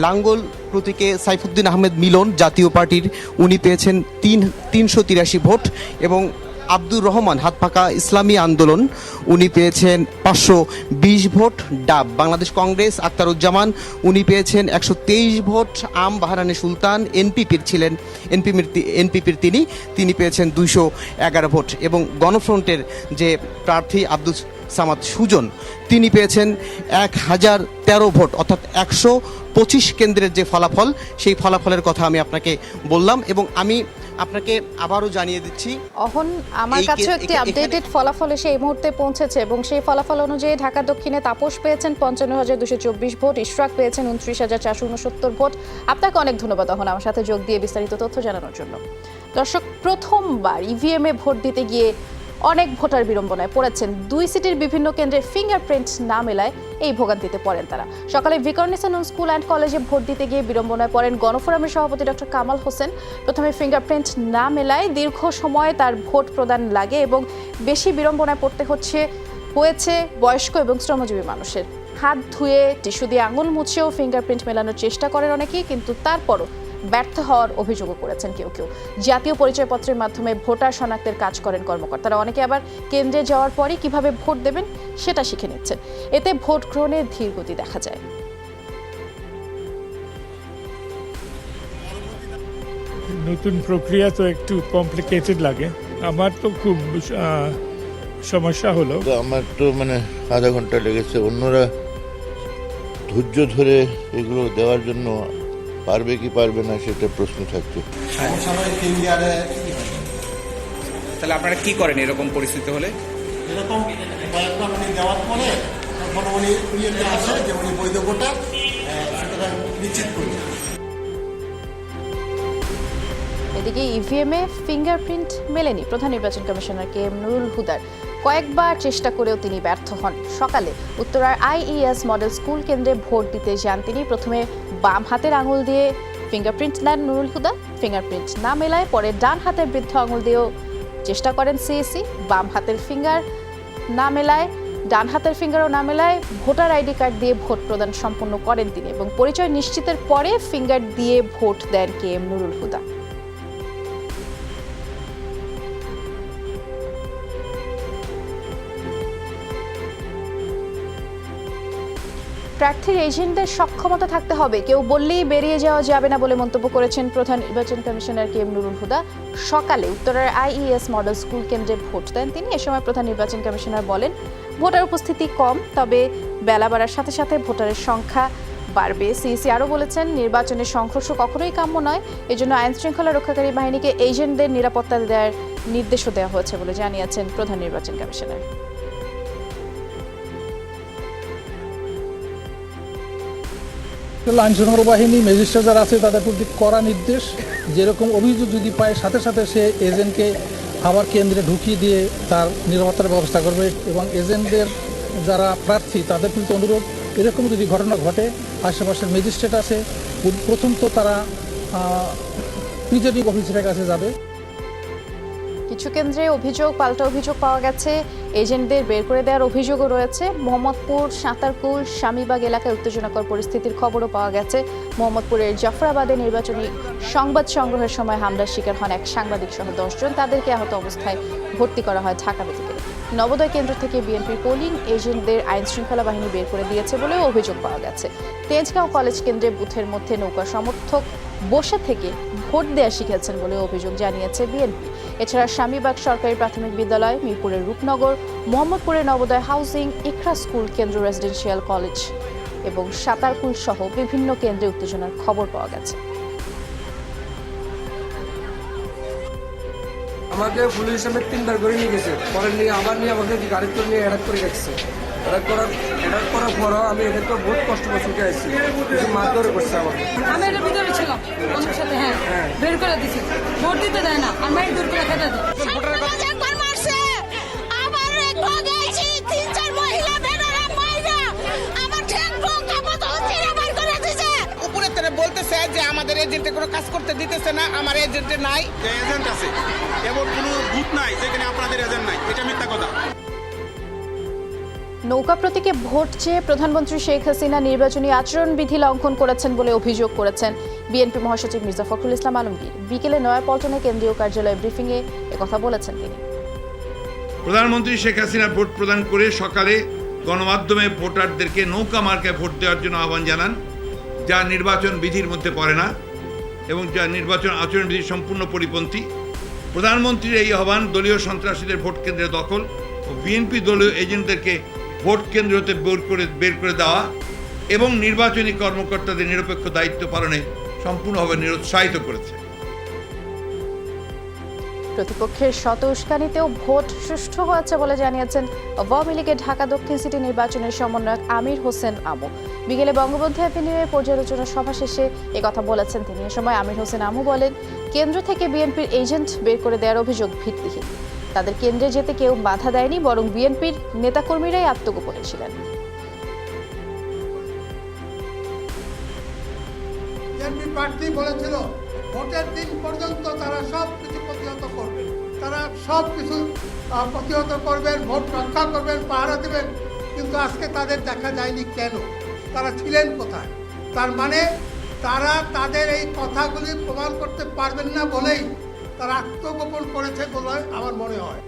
লাঙ্গল প্রতীকে সাইফুদ্দিন আহমেদ মিলন জাতীয় পার্টির, উনি পেয়েছেন 383 ভোট। এবং আব্দুর রহমান হাতপাকা ইসলামী আন্দোলন, উনি পেয়েছেন 520 ভোট। ডাব বাংলাদেশ কংগ্রেস আক্তারুজ্জামান, উনি পেয়েছেন 123 ভোট। আম বাহারানি সুলতান এনপিপির তিনি পেয়েছেন 211 ভোট। এবং গণফ্রন্টের যে প্রার্থী আব্দুল সামাদ সুজন, তিনি পেয়েছেন 1013 ভোট, অর্থাৎ 125 কেন্দ্রের যে ফলাফল, সেই ফলাফলের কথা আমি আপনাকে বললাম। এবং আমি আপনাকে আবারও জানিয়ে দিচ্ছি, অহন, আমার কাছে একটি আপডেটেড ফলাফল এসে এই মুহূর্তে পৌঁছেছে এবং সেই ফলাফল অনুযায়ী ঢাকা দক্ষিণে তাপস পেয়েছেন 55,224 ভোট, ইশরাক পেয়েছেন 29,469 ভোট। আপনাকে অনেক ধন্যবাদ অহন, আমার সাথে যোগ দিয়ে বিস্তারিত তথ্য জানানোর জন্য। দর্শক, প্রথমবার ইভিএমে ভোট দিতে গিয়ে অনেক ভোটার বিড়ম্বনায় পড়েছেন। 2 সিটির বিভিন্ন কেন্দ্রে ফিঙ্গারপ্রিন্ট না মেলায় এই ভোগান্তিতে পড়েন তারা। সকালে ভিকারুননিসা নূন স্কুল অ্যান্ড কলেজে ভোট দিতে গিয়ে বিড়ম্বনায় পড়েন গণফোরামের সভাপতি ডক্টর কামাল হোসেন। প্রথমে ফিঙ্গারপ্রিন্ট না মেলায় দীর্ঘ সময় তার ভোট প্রদান লাগে এবং বেশি বিড়ম্বনায় পড়তে হয়েছে বয়স্ক এবং শ্রমজীবী মানুষের। হাত ধুয়ে টিস্যু দিয়ে আঙুল মুছেও ফিঙ্গারপ্রিন্ট মেলানোর চেষ্টা করেন অনেকেই, কিন্তু তারপরও ব্যর্থ হওয়ার অভিযোগও করেছেন কেউ। জাতীয় পরিচয়পত্রের মাধ্যমে ভোটার শনাক্তের কাজ করেন কর্মকর্তারা। অনেকে আবার কেন্দ্রে যাওয়ার পরই কিভাবে ভোট দেবেন সেটা শিখে নিচ্ছেন। এতে ভোট গ্রহণের ধীর গতি দেখা যায়। নতুন প্রক্রিয়া তো একটু কমপ্লিকেটেড লাগে। আমার তো খুব সমস্যা হলো। আমার তো আধা ঘন্টা লেগেছে। অন্যরা ধৈর্য ধরে এগুলো দেওয়ার জন্য পারবে কি পারবে না সেটা প্রশ্ন থাকছে। তাহলে আপনারা কি করেন এরকম পরিস্থিতি হলে? এরকম দেওয়ার পরে আছে যে উনি বৈধ ভোটার নিশ্চিত করি। এদিকে ইভিএমে ফিঙ্গারপ্রিন্ট মেলেনি প্রধান নির্বাচন কমিশনার কে এম নুরুল হুদার। কয়েকবার চেষ্টা করেও তিনি ব্যর্থ হন। সকালে উত্তরার আইইএস মডেল স্কুল কেন্দ্রে ভোট দিতে যান তিনি। প্রথমে বাম হাতের আঙুল দিয়ে ফিঙ্গারপ্রিন্ট নেন নুরুল হুদা, ফিঙ্গারপ্রিন্ট না মেলায় পরে ডান হাতের বৃদ্ধ আঙুল দিয়েও চেষ্টা করেন সিএসি। বাম হাতের ফিঙ্গার না মেলায়, ডান হাতের ফিঙ্গারও না মেলায় ভোটার আইডি কার্ড দিয়ে ভোট প্রদান সম্পন্ন করেন তিনি এবং পরিচয় নিশ্চিতের পরে ফিঙ্গার দিয়ে ভোট দেন কে এম নুরুল হুদা। প্রার্থীর এজেন্টদের সক্ষমতা থাকতে হবে, কেউ বললেই বেরিয়ে যাওয়া যাবে না বলে মন্তব্য করেছেন প্রধান নির্বাচন commissioner K M Nurul Huda. সকালে উত্তরার আইইএস মডেল স্কুল কেন্দ্রে ভোট দেন তিনি। এ সময় প্রধান নির্বাচন কমিশনার বলেন, ভোটার উপস্থিতি কম, তবে বেলা বাড়ার সাথে সাথে ভোটারের সংখ্যা বাড়বে। সিইসি আরও বলেছেন, নির্বাচনের সংঘর্ষ কখনোই কাম্য নয়, এজন্য আইন শৃঙ্খলা রক্ষাকারী বাহিনীকে এজেন্টদের নিরাপত্তা দেওয়ার নির্দেশও দেওয়া হয়েছে বলে জানিয়েছেন প্রধান নির্বাচন কমিশনার। আইন শৃঙ্খলা বাহিনী ম্যাজিস্ট্রেট যারা আছে তাদের প্রতি কড়া নির্দেশ, যেরকম অভিযোগ যদি পায় সাথে সাথে সে এজেন্টকে আবার কেন্দ্রে ঢুকিয়ে দিয়ে তার নিরাপত্তার ব্যবস্থা করবে এবং এজেন্টদের যারা প্রার্থী তাদের প্রতি অনুরোধ, এরকম যদি ঘটনা ঘটে আশেপাশের ম্যাজিস্ট্রেট আছে, প্রথম তো তারা প্রিজাইডিং অফিসারের কাছে যাবে। কিছু কেন্দ্রে অভিযোগ পাল্টা অভিযোগ পাওয়া গেছে, এজেন্টদের বের করে দেওয়ার অভিযোগও রয়েছে। মোহাম্মদপুর, সাঁতারকুল, স্বামীবাগ এলাকায় উত্তেজনাকর পরিস্থিতির খবরও পাওয়া গেছে। মোহাম্মদপুরের জাফরাবাদে নির্বাচনী সংবাদ সংগ্রহের সময় হামলার শিকার হন এক সাংবাদিক সহ 10 জন। তাদেরকে আহত অবস্থায় ভর্তি করা হয় ঢাকা মেডিকেলে। নবোদয় কেন্দ্র থেকে বিএনপির পোলিং এজেন্টদের আইন শৃঙ্খলা বাহিনী বের করে দিয়েছে বলেও অভিযোগ পাওয়া গেছে। তেজগাঁও কলেজ কেন্দ্রে বুথের মধ্যে নৌকা সমর্থক বসে থেকে ভোট দেওয়া শিখেছেন বলে অভিযোগ জানিয়েছে বিএনপি। এছাড়া স্বামীবাগ সরকারি প্রাথমিক বিদ্যালয়, মিরপুরের রূপনগর, মোহাম্মদপুরের নবোদয় হাউজিং, ইকরা স্কুল কেন্দ্র, রেসিডেন্সিয়াল কলেজ এবং সাঁতারকুল সহ বিভিন্ন কেন্দ্রে উত্তেজনার খবর পাওয়া গেছে। আমাকে পুলিশ হিসাবে 3বার করে নিয়ে গেছে, পরে নিয়ে আবার নিয়ে আমাকে গাড়ি করে নিয়ে অ্যাটাক করে গেছে। অ্যাটাক করার পরও আমি এদেরকে বহুত কষ্ট করে ছুটে আসছি, মারধর করছে আমাকে। আমি এটার ভিতরে ছিলাম, আমার সাথে বের করে দিছে, ভোট দিতে দেয় না, আর মাইক দূর করে খেতে দেয়। বলতেছে যে আমাদের এজেন্টে কোনো কাজ করতে দিতেছে না, আমার এজেন্টে নাই। এজেন্ট আছে, এমন কোনো বুথ নাই যেখানে আপনাদের এজেন্ট নাই, এটা মিথ্যা কথা। নৌকা প্রতীকে ভোট চেয়ে প্রধানমন্ত্রী শেখ হাসিনা নির্বাচনী আচরণবিধি লঙ্ঘন করেছেন বলে অভিযোগ করেছেন বিএনপি মহাসচিব মির্জা ফখরুল ইসলাম আলমগীর। বিকেলে নয়াপল্টনে কেন্দ্রীয় কার্যালয়ে ব্রিফিংয়ে একথা বলেছেন তিনি। প্রধানমন্ত্রী শেখ হাসিনা ভোট প্রদান করে সকালে গণমাধ্যমে ভোটারদেরকে নৌকা মার্কায় ভোট দেওয়ার জন্য আহ্বান জানান, যা নির্বাচন বিধির মধ্যে পড়ে না এবং যা নির্বাচন আচরণবিধির সম্পূর্ণ পরিপন্থী। প্রধানমন্ত্রীর এই আহ্বান দলীয় সন্ত্রাসীদের ভোট কেন্দ্রের দখল ও বিএনপি দলীয় এজেন্টদেরকে ভোট কেন্দ্র হতে বের করে দেওয়া এবং নির্বাচনী কর্মকর্তাদের নিরপেক্ষ দায়িত্ব পালনে সম্পূর্ণভাবে নিরুৎসাহিত করেছে। প্রতিপক্ষের শত উস্কানিতেও ভোট সুষ্ঠু হয়েছে বলে জানিয়েছেন আওয়ামী লীগের ঢাকা দক্ষিণ সিটি নির্বাচনের সমন্বয়ক আমির হোসেন আমু। বিকেলে বঙ্গবন্ধু অ্যাভিনিউয়ে পর্যালোচনা সভা শেষে একথা বলেছেন তিনি। এ সময় আমির হোসেন আমু বলেন, কেন্দ্র থেকে বিএনপির এজেন্ট বের করে দেওয়ার অভিযোগ ভিত্তিহীন। তাদের কেন্দ্রে যেতে কেউ বাধা দেয়নি, বরং বিএনপির নেতাকর্মীরাই আত্মগোপনে ছিলেন। বিএনপি প্রার্থী বলেছিল ভোটের দিন পর্যন্ত তারা সব কিছু প্রতিহত করবে, তারা সব কিছু প্রতিহত করবেন, ভোট রক্ষা করবেন, পাহারা দেবেন। কিন্তু আজকে তাদের দেখা যায়নি কেন? তারা ছিলেন কোথায়? তার মানে তারা তাদের এই কথাগুলি প্রমাণ করতে পারবেন না বলেই তারা আত্মগোপন করেছে বলে আমার মনে হয়।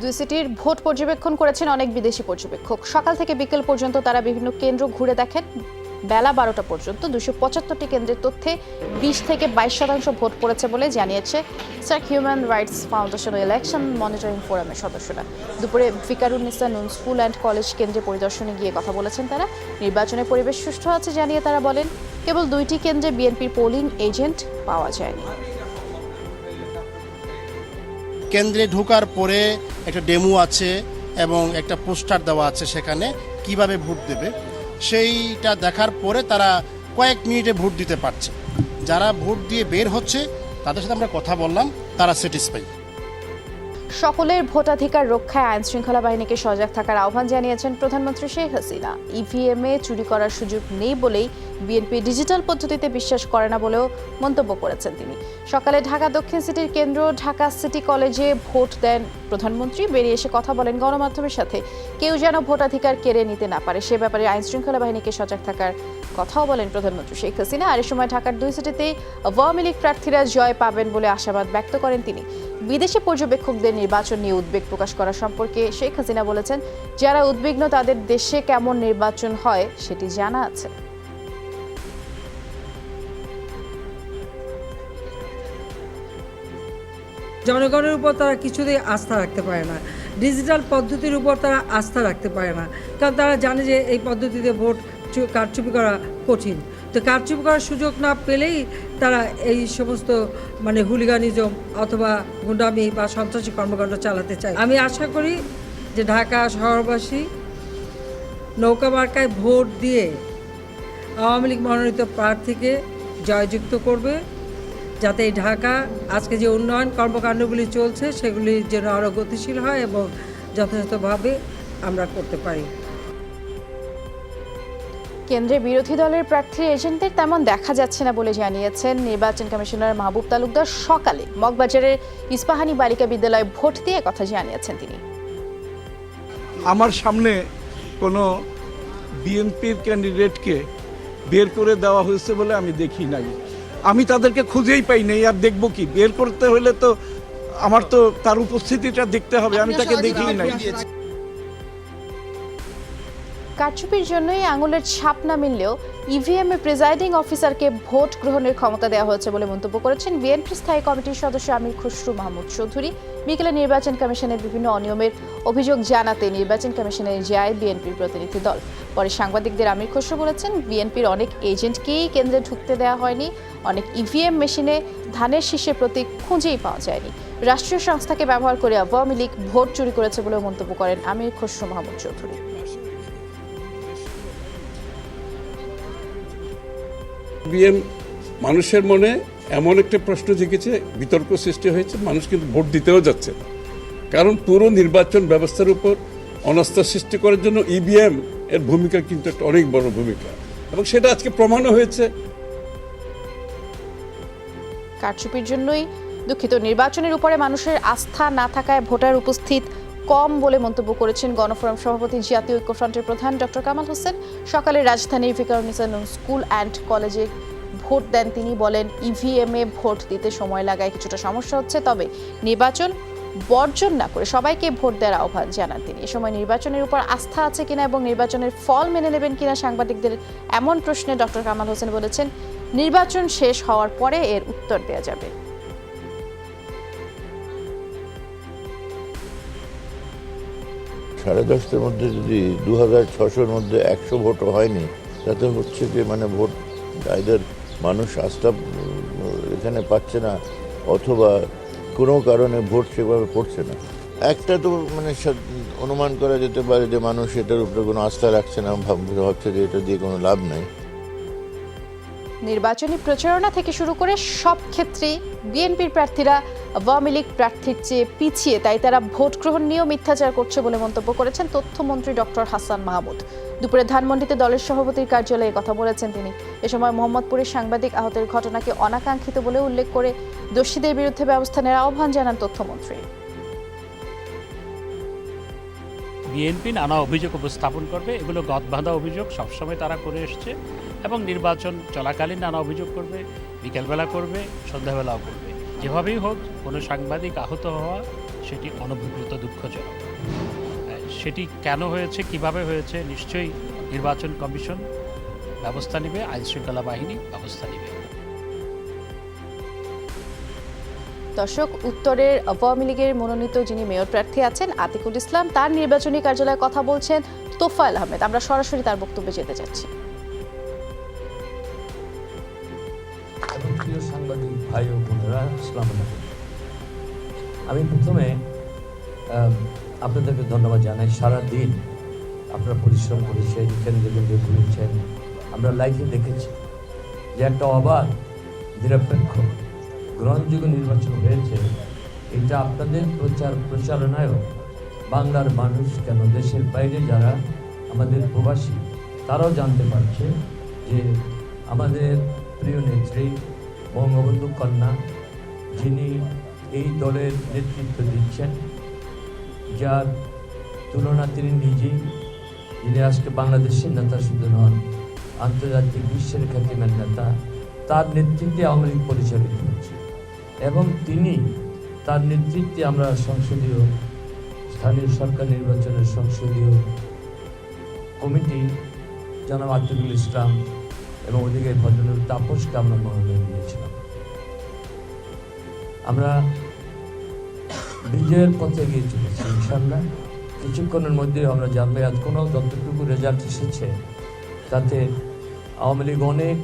দুই সিটির ভোট পর্যবেক্ষণ করেছেন অনেক বিদেশি পর্যবেক্ষক। সকাল থেকে বিকেল পর্যন্ত তারা বিভিন্ন কেন্দ্র ঘুরে দেখেন। বেলা 12টা পর্যন্ত 275টি কেন্দ্রের তথ্যে 20 থেকে 22% ভোট পড়েছে বলে জানিয়েছে সার্ক হিউম্যান রাইটস ফাউন্ডেশন ও ইলেকশন মনিটরিং ফোরামের সদস্যরা। দুপুরে ফিকারুন্নিসা নুন স্কুল অ্যান্ড কলেজ কেন্দ্রে পরিদর্শনে গিয়ে কথা বলেছেন তারা। নির্বাচনের পরিবেশ সুষ্ঠু আছে জানিয়ে তারা বলেন, কেবল 2টি কেন্দ্রে বিএনপির পোলিং এজেন্ট পাওয়া যায়নি। কেন্দ্রে ঢোকার পরে একটা ডেমো আছে এবং একটা পোস্টার দেওয়া আছে সেখানে কিভাবে ভোট দেবে, সেইটা দেখার পরে তারা কয়েক মিনিটে ভোট দিতে পারছে। যারা ভোট দিয়ে বের হচ্ছে তাদের সাথে আমরা কথা বললাম, তারা স্যাটিসফাই। সকলের ভোটাধিকার রক্ষায় আইন শৃঙ্খলা বাহিনীকে সজাগ থাকার আহ্বান জানিয়েছেন প্রধানমন্ত্রী শেখ হাসিনা। ইভিএমে চুরি করার সুযোগ নেই বলেই বিএনপি ডিজিটাল পদ্ধতিতে বিশ্বাস করে না বলেও মন্তব্য করেছেন তিনি। সকালে ঢাকা দক্ষিণ সিটির কেন্দ্র ঢাকা সিটি কলেজে ভোট দেন প্রধানমন্ত্রী। বেরিয়ে এসে কথা বলেন গণমাধ্যমের সাথে। কেউ যেন ভোটাধিকার কেড়ে নিতে না পারে সে ব্যাপারে আইন শৃঙ্খলা বাহিনীকে সজাগ থাকার কথাও বলেন প্রধানমন্ত্রী শেখ হাসিনা। আর এ সময় ঢাকার 2 সিটিতেই আওয়ামী লীগ প্রার্থীরা জয় পাবেন বলে আশাবাদ ব্যক্ত করেন তিনি। বিদেশি পর্যবেক্ষকদের নির্বাচন নিয়ে উদ্বেগ প্রকাশ করা সম্পর্কে শেখ হাসিনা বলেছেন, যারা উদ্বিগ্ন তাদের দেশে কেমন নির্বাচন হয় সেটি জানা আছে। জনগণের উপর তারা কিছুতেই আস্থা রাখতে পারে না, ডিজিটাল পদ্ধতির উপর তারা আস্থা রাখতে পারে না, কারণ তারা জানে যে এই পদ্ধতিতে ভোট কারচুপি করা কঠিন। তো কারচুপি করার সুযোগ না পেলেই তারা এই সমস্ত হুলিগানিজম অথবা গুন্ডামি বা সন্ত্রাসী কর্মকাণ্ড চালাতে চায়। আমি আশা করি যে ঢাকা শহরবাসী নৌকা মার্কায় ভোট দিয়ে আওয়ামী লীগ মনোনীত প্রার্থীকে জয়যুক্ত করবে, যাতে এই ঢাকা আজকে যে উন্নয়ন কর্মকাণ্ডগুলি চলছে সেগুলি যেন আরও গতিশীল হয় এবং যথাযথভাবে আমরা করতে পারি। কেন্দ্রে বিরোধী দলের প্রার্থীর এজেন্টদের তেমন দেখা যাচ্ছে না বলে জানিয়েছেন নির্বাচন কমিশনার মাহবুব তালুকদার। সকালে মগবাজারের ইস্পাহানি বালিকা বিদ্যালয়ে ভোট দিয়ে কথা জানিয়েছেন তিনি। আমার সামনে কোনো বিএনপির ক্যান্ডিডেটকে বের করে দেওয়া হয়েছে বলে আমি দেখি নাই। আমি তাদেরকে খুঁজেই পাই নাই, আর দেখবো কি? বের করতে হলে তো আমার তো তার উপস্থিতিটা দেখতে হবে, আমি তাকে দেখি নাই। কারচুপির জন্যই আঙুলের ছাপ না মিললেও ইভিএম এ প্রিজাইডিং অফিসারকে ভোট গ্রহণের ক্ষমতা দেওয়া হয়েছে বলে মন্তব্য করেছেন বিএনপি স্থায়ী কমিটির সদস্য আমির খসরু মাহমুদ চৌধুরী। বিকেলে নির্বাচন কমিশনের বিভিন্ন অনিয়মের অভিযোগ জানাতে নির্বাচন কমিশনে যায় বিএনপির প্রতিনিধি দল। পরে সাংবাদিকদের আমির খসরু বলেছেন, বিএনপির অনেক এজেন্টকেই কেন্দ্রে ঢুকতে দেওয়া হয়নি, অনেক ইভিএম মেশিনে ধানের শীষের প্রতীক খুঁজেই পাওয়া যায়নি। রাষ্ট্রীয় সংস্থাকে ব্যবহার করে আওয়ামী লীগ ভোট চুরি করেছে বলেও মন্তব্য করেন আমির খসরু মাহমুদ চৌধুরী। বিএম মানুষের মনে এমন একটা প্রশ্ন জেগেছে, বিতর্ক সৃষ্টি হয়েছে, মানুষ কিন্তু ভোট দিতেও যাচ্ছে না। কারণ পুরো নির্বাচন ব্যবস্থার উপর অনাস্থা সৃষ্টি করার জন্য ইভিএম এর ভূমিকা কিন্তু একটা অনেক বড় ভূমিকা, এবং সেটা আজকে প্রমাণও হয়েছে। কারচুপির জন্যই নির্বাচনের উপরে মানুষের আস্থা না থাকায় ভোটার উপস্থিত কম বলে মন্তব্য করেছেন গণফোরাম সভাপতি জাতীয় ঐক্যফ্রন্টের প্রধান ডক্টর কামাল হোসেন। সকালে রাজধানীর ভিকারুন্নিসা নূন স্কুল অ্যান্ড কলেজে ভোট দেন তিনি। বলেন, ইভিএম এ ভোট দিতে সময় লাগায় কিছুটা সমস্যা হচ্ছে, তবে নির্বাচন বর্জন না করে সবাইকে ভোট দেওয়ার আহ্বান জানান তিনি। এ সময় নির্বাচনের উপর আস্থা আছে কিনা এবং নির্বাচনের ফল মেনে নেবেন কিনা সাংবাদিকদের এমন প্রশ্নে ডক্টর কামাল হোসেন বলেছেন, নির্বাচন শেষ হওয়ার পরে এর উত্তর দেওয়া যাবে। 10:30 মধ্যে যদি 2600-র মধ্যে 100 ভোটও হয়নি, তাতে হচ্ছে যে মানে ভোট আইদার মানুষ আস্থা এখানে পাচ্ছে না, অথবা কোনো কারণে ভোট সেভাবে পড়ছে না। একটা তো মানে অনুমান করা যেতে পারে যে মানুষ এটার উপরে কোনো আস্থা রাখছে না, ভাবছে যে এটা দিয়ে কোনো লাভ নাই। নির্বাচনী প্রচারণা থেকে শুরু করে সব ক্ষেত্রেই বিএনপির প্রার্থীরা আওয়ামী লীগ প্রার্থীর চেয়ে পিছিয়ে, তাই তারা ভোট গ্রহণ নিয়েও মিথ্যাচার করছে বলে মন্তব্য করেছেন তথ্যমন্ত্রী ডক্টর হাসান মাহমুদ। দুপুরে ধানমন্ডিতে দলের সভাপতির কার্যালয়ে কথা বলেছেন তিনি। এ সময় মোহাম্মদপুরের সাংবাদিক আহতের ঘটনাকে অনাকাঙ্ক্ষিত বলে উল্লেখ করে দোষীদের বিরুদ্ধে ব্যবস্থা নেওয়ার আহ্বান জানান তথ্যমন্ত্রী। বিএনপি নানা অভিযোগ উপস্থাপন করবে, এগুলো গদবাঁধা অভিযোগ সবসময় তারা করে এসছে, এবং নির্বাচন চলাকালীন নানা অভিযোগ করবে, বিকেলবেলা করবে, সন্ধ্যাবেলাও করবে। যেভাবেই হোক কোনো সাংবাদিক আহত হওয়া সেটি অনভিপ্রেত দুঃখজনক। সেটি কেন হয়েছে, কিভাবে হয়েছে, নিশ্চয়ই নির্বাচন কমিশন ব্যবস্থা নেবে, আইনশৃঙ্খলা বাহিনী ব্যবস্থা নেবে। দর্শক, উত্তরের আওয়ামী লীগের মনোনীত যিনি মেয়র প্রার্থী আছেন আতিকুল ইসলাম, তার নির্বাচনী কার্যালয়ে কথা বলছেন তোফায়েল আহমেদ। আমরা সরাসরি তার বক্তব্যে যেতে যাচ্ছি। প্রিয় সাংবাদিক ভাই ও বোনেরা, আসসালামু আলাইকুম। আমি প্রথমে আপনাদেরকে ধন্যবাদ জানাই। সারাদিন আপনারা পরিশ্রম করেছেন, কেন্দ্রে কেন্দ্রে ঘুরেছেন। আমরা লাইভে দেখেছি যে একটা অবাধ, নিরপেক্ষ, গ্রহণযোগ্য নির্বাচন হয়েছে। এটা আপনাদের প্রচারণায়ও বাংলার মানুষ, কেন দেশের বাইরে যারা আমাদের প্রবাসী, তারাও জানতে পারছে যে আমাদের প্রিয় নেত্রী বঙ্গবন্ধু কন্যা, যিনি এই দলের নেতৃত্ব দিচ্ছেন, যার তুলনা তিনি নিজেই, যিনি আজকে বাংলাদেশের নেতা শুধু নন, আন্তর্জাতিক বিশ্বের খ্যাতিমান নেতা, তার নেতৃত্বে আওয়ামী লীগ পরিচালিত হচ্ছে। এবং তিনি, তার নেতৃত্বে আমরা সংসদীয় স্থানীয় সরকার নির্বাচনের সংসদীয় কমিটি জনাব আতিকুল ইসলাম এবং ওদিকে ভদ্রলোক তাপসকে আমরা মনোনয়ন দিয়েছিলাম। আমরা বিজয়ের পথে গিয়ে চলেছি ইনশাল্লাহ। কিছুক্ষণের মধ্যে আমরা জানবো আজ কোনো যতটুকু রেজাল্ট এসেছে তাতে আওয়ামী লীগ অনেক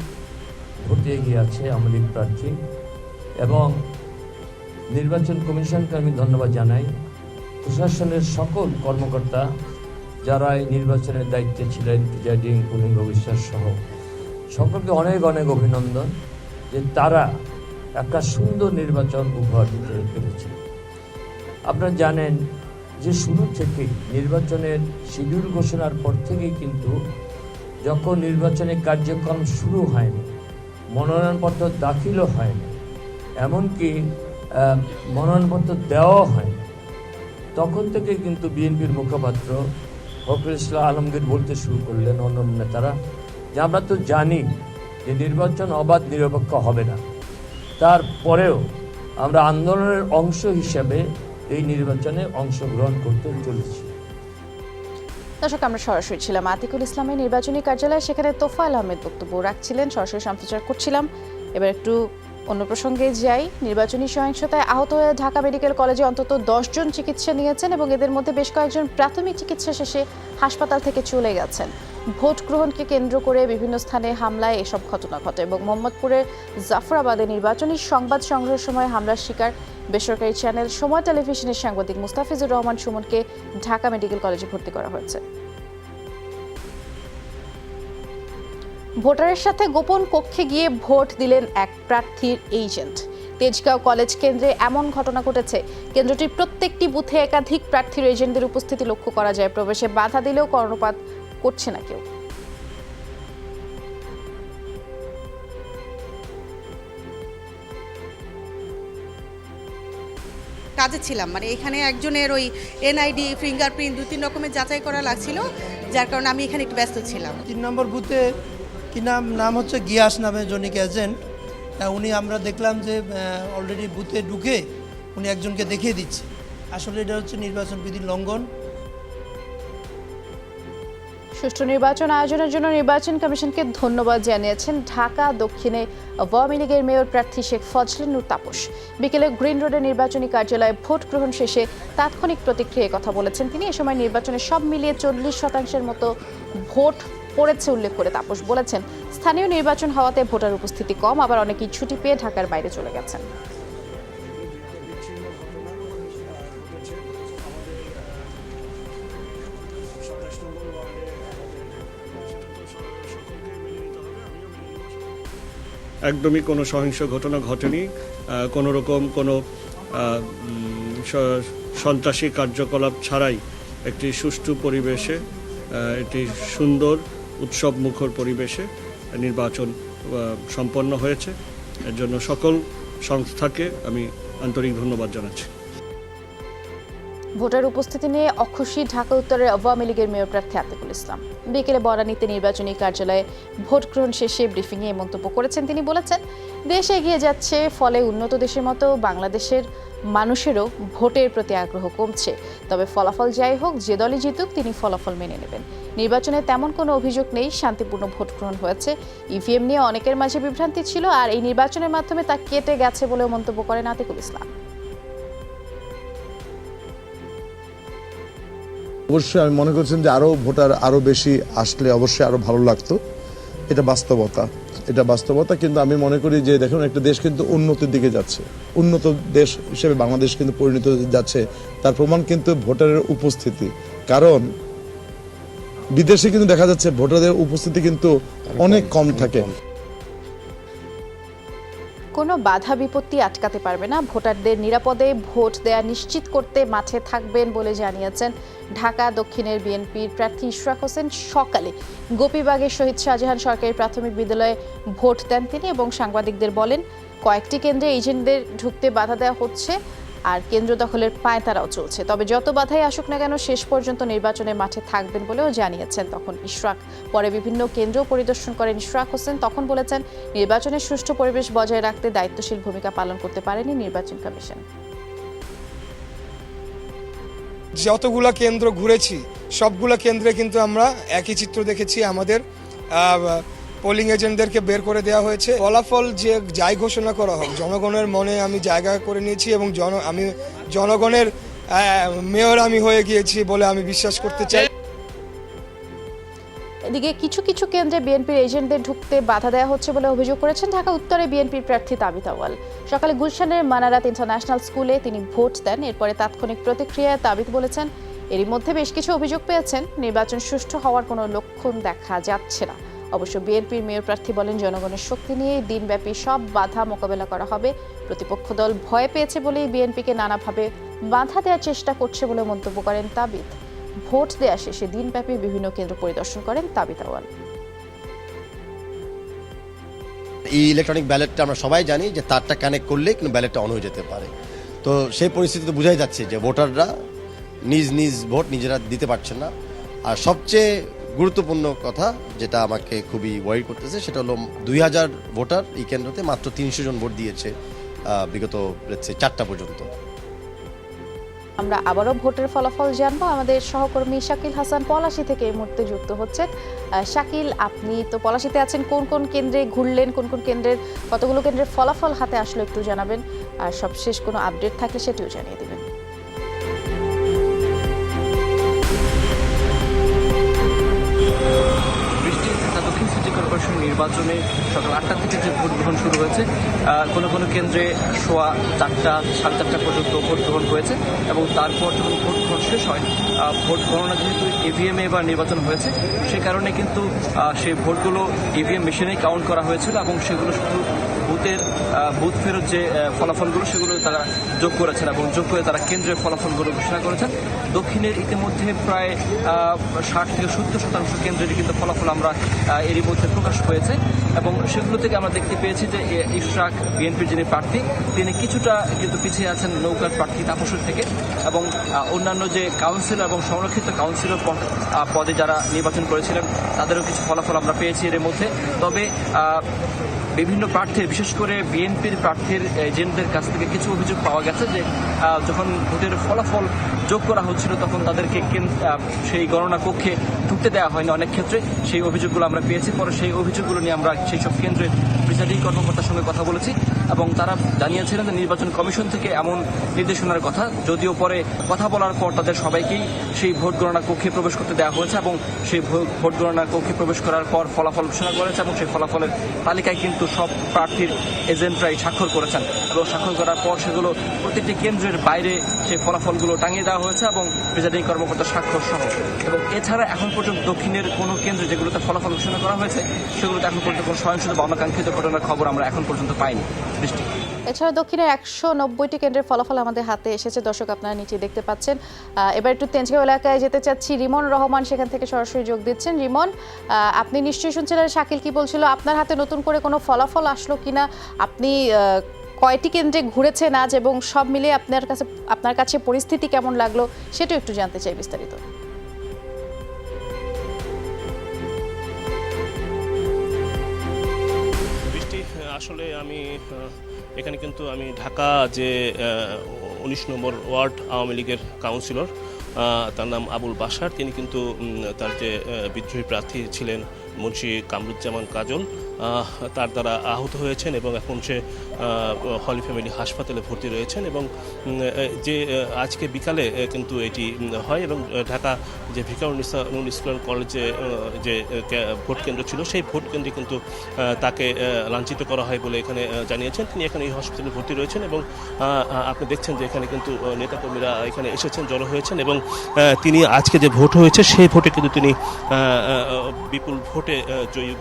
ভোটে এগিয়ে আছে, আওয়ামী লীগ প্রার্থী। এবং নির্বাচন কমিশনকে আমি ধন্যবাদ জানাই, প্রশাসনের সকল কর্মকর্তা যারা এই নির্বাচনের দায়িত্বে ছিলেন, প্রিজাইডিং পুলিং অফিসার সহ সকলকে অনেক অনেক অভিনন্দন যে তারা একটা সুন্দর নির্বাচন উপহার দিতে পেরেছে। আপনারা জানেন যে শুরু থেকেই নির্বাচনের শিডিউল ঘোষণার পর থেকেই কিন্তু যখন নির্বাচনের কার্যক্রম শুরু হয়নি, মনোনয়নপত্র দাখিলও হয়নি, এমনকি মনোনয়নপত্র দেওয়াও হয়নি, তখন থেকে কিন্তু বিএনপির মুখপাত্র ফখরুল ইসলাম আলমগীর বলতে শুরু করলেন, অন্যান্য নেতারা, যে আমরা তো জানি যে নির্বাচন অবাধ নিরপেক্ষ হবে না, তারপরেও আমরা আন্দোলনের অংশ হিসেবে এই নির্বাচনে অংশগ্রহণ করতে চলেছি। দর্শক, আমরা সরাসরি ছিলাম আতিকুল ইসলামের নির্বাচনী কার্যালয়ে, সেখানে তোফায়েল আহমেদ বক্তব্য রাখছিলেন, সরাসরি সম্প্রচার করছিলাম। এবার একটু অন্য প্রসঙ্গে যাই। নির্বাচনী সহিংসতায় আহত হয়ে ঢাকা মেডিকেল কলেজে অন্তত 10 জন চিকিৎসা নিয়েছেন এবং এদের মধ্যে বেশ কয়েকজন প্রাথমিক চিকিৎসা শেষে হাসপাতাল থেকে চলে গেছেন। ভোট গ্রহণকে কেন্দ্র করে বিভিন্ন স্থানে হামলায় এসব ঘটনা ঘটে এবং মোহাম্মদপুরের জাফরাবাদে নির্বাচনী সংবাদ সংগ্রহের সময় হামলার শিকার বেসরকারি চ্যানেল সময় টেলিভিশনের সাংবাদিক মুস্তাফিজুর রহমান সুমনকে ঢাকা মেডিকেল কলেজে ভর্তি করা হয়েছে। ভোটারের সাথে গোপন কক্ষে গিয়ে ভোট দিলেন এক প্রার্থীর এজেন্ট। তেজগাঁও কলেজ কেন্দ্রে এমন ঘটনা ঘটেছে। কেন্দ্রটির প্রত্যেকটি বুথে একাধিক প্রার্থীর এজেন্টদের উপস্থিতি লক্ষ্য করা যায়। প্রবেশে বাধা দিলেও কর্ণপাত করছে না কেউ। কাজে ছিলাম, মানে এখানে একজনের ওই এনআইডি ফিঙ্গারপ্রিন্ট 2-3 রকমের যাচাই করা লাগছিল, যার কারণে আমি এখানে একটু ব্যস্ত ছিলাম। 3 নম্বর বুথে কি নাম হচ্ছে গিয়াস নামে জনিক এজেন্ট, উনি আমরা দেখলাম যে অলরেডি বুথে ঢুকে উনি একজনকে দেখিয়ে দিচ্ছে। আসলে এটা হচ্ছে নির্বাচন বিধির লঙ্ঘন। সুষ্ঠু নির্বাচন আয়োজনের জন্য নির্বাচন কমিশনকে ধন্যবাদ জানিয়েছেন ঢাকা দক্ষিণে আওয়ামী লীগের মেয়র প্রার্থী শেখ ফজলে নূর তাপস। বিকেলে গ্রিন রোডের নির্বাচনী কার্যালয়ে ভোট গ্রহণ শেষে তাৎক্ষণিক প্রতিক্রিয়ায় কথা বলেছেন তিনি। এ সময় নির্বাচনে সব মিলিয়ে 40% মতো ভোট পড়েছে উল্লেখ করে তাপস বলেছেন, স্থানীয় নির্বাচন হওয়াতে ভোটার উপস্থিতি কম, আবার অনেকেই ছুটি পেয়ে ঢাকার বাইরে চলে গেছেন। একদমই কোনো সহিংস ঘটনা ঘটেনি, কোনো রকম কোনো সন্ত্রাসী কার্যকলাপ ছাড়াই একটি সুষ্ঠু পরিবেশে, একটি সুন্দর উৎসব মুখর পরিবেশে নির্বাচন সম্পন্ন হয়েছে। এর জন্য সকল সংস্থাকে আমি আন্তরিক ধন্যবাদ জানাচ্ছি। ভোটার উপস্থিতি নিয়ে অখুশি ঢাকা উত্তরের আওয়ামী লীগের মেয়র প্রার্থী আতিকুল ইসলাম। বিকেলে বনানীতে নির্বাচনী কার্যালয়ে ভোট গ্রহণ শেষে ব্রিফিংয়ে এই মন্তব্য করেছেন তিনি। বলেছেন, দেশ এগিয়ে যাচ্ছে, ফলে উন্নত দেশের মতো বাংলাদেশের মানুষেরও ভোটের প্রতি আগ্রহ কমছে। তবে ফলাফল যাই হোক, যে দলই জিতুক তিনি ফলাফল মেনে নেবেন। নির্বাচনে তেমন কোনো অভিযোগ নেই, শান্তিপূর্ণ ভোট গ্রহণ হয়েছে। ইভিএম নিয়ে অনেকের মাঝে বিভ্রান্তি ছিল, আর এই নির্বাচনের মাধ্যমে তা কেটে গেছে বলেও মন্তব্য করেন আতিকুল ইসলাম। অবশ্যই আমি মনে করছেন যে আরও ভোটার আরও বেশি আসলে অবশ্যই আরও ভালো লাগতো। এটা বাস্তবতা, কিন্তু আমি মনে করি যে দেখুন, একটা দেশ কিন্তু উন্নতির দিকে যাচ্ছে, উন্নত দেশ হিসেবে বাংলাদেশ কিন্তু পরিণত যাচ্ছে। তার প্রমাণ কিন্তু ভোটারের উপস্থিতি, কারণ বিদেশে কিন্তু দেখা যাচ্ছে ভোটারদের উপস্থিতি কিন্তু অনেক কম থাকে। কোনো বাধা বিপত্তি আটকাতে পারবে না। ভোটারদের নিরাপদে ভোট দেয়া নিশ্চিত করতে মাঠে থাকবেন বলে জানিয়েছেন ঢাকা দক্ষিণের বিএনপির প্রার্থী ইশরাক হোসেন। সকালে গোপীবাগের শহীদ শাহজাহান সরকারি প্রাথমিক বিদ্যালয়ে ভোট দেন তিনি এবং সাংবাদিকদের বলেন, কয়েকটি কেন্দ্রে এজেন্টদের ঢুকতে বাধা দেওয়া হচ্ছে আর কেন্দ্র দখলের পায়তারাও চলছে। তবে যত বাধাই আসুক না কেন, শেষ পর্যন্ত নির্বাচনে মাঠে থাকবেন বলেও জানিয়েছেন তখন ইশরাক। পরে বিভিন্ন কেন্দ্র পরিদর্শন করেন ইশরাক হোসেন। তখন বলেছেন, নির্বাচনের সুষ্ঠু পরিবেশ বজায় রাখতে দায়িত্বশীল ভূমিকা পালন করতে পারেনি নির্বাচন কমিশন। যতগুলা কেন্দ্র ঘুরেছি, সবগুলা কেন্দ্রে কিন্তু আমরা একই চিত্র দেখেছি। আমাদের পোলিং এজেন্টদেরকে বের করে দেওয়া হয়েছে। ফলাফল যে যাই ঘোষণা করা হোক, জনগণের মনে আমি জায়গা করে নিয়েছি এবং আমি জনগণের মেয়র আমি হয়ে গিয়েছি বলে আমি বিশ্বাস করতে চাই। এদিকে কিছু কিছু কেন্দ্রে বিএনপির এজেন্টদের ঢুকতে বাধা দেওয়া হচ্ছে বলে অভিযোগ করেছেন ঢাকা উত্তরে বিএনপির প্রার্থী তাবিথ আউয়াল। সকালে গুলশানের মানারাত ইন্টারন্যাশনাল স্কুলে তিনি ভোট দেন। এরপরে তাৎক্ষণিক প্রতিক্রিয়ায় তাবিথ বলেছেন, এরই মধ্যে বেশ কিছু অভিযোগ পেয়েছেন, নির্বাচন সুষ্ঠু হওয়ার কোনো লক্ষণ দেখা যাচ্ছে না। অবশ্য বিএনপির মেয়র প্রার্থী বলেন, জনগণের শক্তি নিয়ে দিনব্যাপী সব বাধা মোকাবেলা করা হবে। প্রতিপক্ষ দল ভয় পেয়েছে বলেই বিএনপিকে নানাভাবে বাধা দেওয়ার চেষ্টা করছে বলে মন্তব্য করেন তাবিথ। ভোট দেয়া শেষে দিনব্যাপী বিভিন্ন কেন্দ্র পরিদর্শন করেন তাবিথ আউয়াল। এই ইলেকট্রনিক ব্যালটটা আমরা সবাই জানি যে তারটা কানেক্ট করলে কিন্তু ব্যালটটা অন হয়ে যেতে পারে। তো সেই পরিস্থিতিতে বোঝাই যাচ্ছে যে ভোটাররা নিজ নিজ ভোট নিজেরা দিতে পারছেন না। আর সবচেয়ে গুরুত্বপূর্ণ কথা যেটা আমাকে খুবই ওয়ারি করতেছে সেটা হলো 2000 ভোটার এই কেন্দ্রতে মাত্র 300 জন ভোট দিয়েছে বিগত 4টা পর্যন্ত। আমরা আবারও ভোটের ফলাফল জানবো। আমাদের সহকর্মী শাকিল হাসান পলাশী থেকে এই মুহূর্তে যুক্ত হচ্ছেন। শাকিল, আপনি তো পলাশীতে আছেন, কোন কোন কেন্দ্রে ঘুরলেন, কোন কোন কেন্দ্রের কতগুলো কেন্দ্রের ফলাফল হাতে আসলো একটু জানাবেন, আর সবশেষ কোনো আপডেট থাকলে সেটিও জানিয়ে দেবেন। দক্ষিণ সিটি কর্পোরেশন নির্বাচনে সকাল 8টা থেকে যে ভোট গ্রহণ শুরু হয়েছে, কোনো কোনো কেন্দ্রে সোয়া 4টা, 4:30 পর্যন্ত ভোট গ্রহণ হয়েছে এবং তারপর যখন ভোট গ্রহণ শেষ হয়, ভোট গণনা যেহেতু ইভিএমে এবার নির্বাচন হয়েছে সে কারণে কিন্তু সেই ভোটগুলো ইভিএম মেশিনে কাউন্ট করা হয়েছিল এবং সেগুলো শুধু বুথ ফেরত যে ফলাফলগুলো সেগুলো তারা যোগ করেছেন এবং যোগ করে তারা কেন্দ্রের ফলাফলগুলো ঘোষণা করেছেন। দক্ষিণের ইতিমধ্যে প্রায় 60 থেকে 70% কেন্দ্রের কিন্তু ফলাফল আমরা এরই মধ্যে প্রকাশ হয়েছে এবং সেগুলো থেকে আমরা দেখতে পেয়েছি যে ইশরাক বিএনপির যিনি প্রার্থী তিনি কিছুটা কিন্তু পিছিয়ে আছেন নৌকার প্রার্থী তাপসের থেকে, এবং অন্যান্য যে কাউন্সিলর এবং সংরক্ষিত কাউন্সিলর পদে যারা নির্বাচন করেছিলেন তাদেরও কিছু ফলাফল আমরা পেয়েছি এর মধ্যে। তবে বিভিন্ন প্রার্থীর, বিশেষ করে বিএনপির প্রার্থীর এজেন্টদের কাছ থেকে কিছু অভিযোগ পাওয়া গেছে যে যখন ভোটের ফলাফল যোগ করা হচ্ছিল তখন তাদেরকে সেই গণনা কক্ষে ঢুকতে দেওয়া হয়নি অনেক ক্ষেত্রে। সেই অভিযোগগুলো আমরা পেয়েছি। পরে সেই অভিযোগগুলো নিয়ে আমরা সেই সব কেন্দ্রের প্রিসাইডিং কর্মকর্তার সঙ্গে কথা বলেছি এবং তারা জানিয়েছিলেন যে নির্বাচন কমিশন থেকে এমন নির্দেশনার কথা, যদিও পরে কথা বলার পর তাদের সবাইকেই সেই ভোট গণনা কক্ষে প্রবেশ করতে দেওয়া হয়েছে এবং সেই ভোট গণনা কক্ষে প্রবেশ করার পর ফলাফল ঘোষণা করেছে এবং সেই ফলাফলের তালিকায় কিন্তু সব প্রার্থীর এজেন্টরাই স্বাক্ষর করেছেন এবং স্বাক্ষর করার পর সেগুলো প্রতিটি কেন্দ্রের বাইরে সেই ফলাফলগুলো টাঙিয়ে দেওয়া হয়েছে এবং প্রিসাইডিং কর্মকর্তার স্বাক্ষর সহ। এবং এছাড়া এখন পর্যন্ত দক্ষিণের কোনো কেন্দ্রে যেগুলোতে ফলাফল ঘোষণা করা হয়েছে সেগুলোতে এখন পর্যন্ত কোনো সহিংসতা বা অনাকাঙ্ক্ষিত ঘটনার খবর আমরা এখন পর্যন্ত পাইনি। বৃষ্টি। এছাড়া দক্ষিণের 190টি কেন্দ্রের ফলাফল আমাদের হাতে এসেছে, দর্শক আপনারা নিচে দেখতে পাচ্ছেন। এবার একটু তেজগাঁও এলাকায় যেতে চাচ্ছি, রিমন রহমান সেখান থেকে সরাসরি যোগ দিচ্ছেন। রিমন, আপনি নিশ্চয়ই শুনছিলেন শাকিল কি বলছিল, আপনার হাতে নতুন করে কোনো ফলাফল আসলো কিনা, আপনি কয়টি কেন্দ্রে ঘুরেছেন আজ এবং সব মিলিয়ে আপনার কাছে পরিস্থিতি কেমন লাগলো সেটাও একটু জানতে চাই বিস্তারিত। আসলে আমি এখানে কিন্তু আমি ঢাকা যে 19 নম্বর ওয়ার্ড আওয়ামী লীগের কাউন্সিলর, তার নাম আবুল বাশার, তিনি কিন্তু তার যে বিদ্রোহী প্রার্থী ছিলেন মুন্সি কামরুজ্জামান কাজল, তার দ্বারা আহত হয়েছেন এবং এখন সে হলি ফ্যামিলি হাসপাতালে ভর্তি রয়েছেন এবং যে আজকে বিকালে কিন্তু এটি হয় এবং ঢাকা যে ভিকারুন্নিসা নুন ইসলাম কলেজে যে ভোট কেন্দ্র ছিল সেই ভোট কেন্দ্রে কিন্তু তাকে লাঞ্ছিত করা হয় বলে এখানে জানিয়েছেন। তিনি এখানে এই হসপিটালে ভর্তি রয়েছেন এবং আপনি দেখছেন যে এখানে কিন্তু নেতাকর্মীরা এখানে এসেছেন, জড়ো হয়েছেন এবং তিনি আজকে যে ভোট হয়েছে সেই ভোটে কিন্তু তিনি বিপুল ভোটে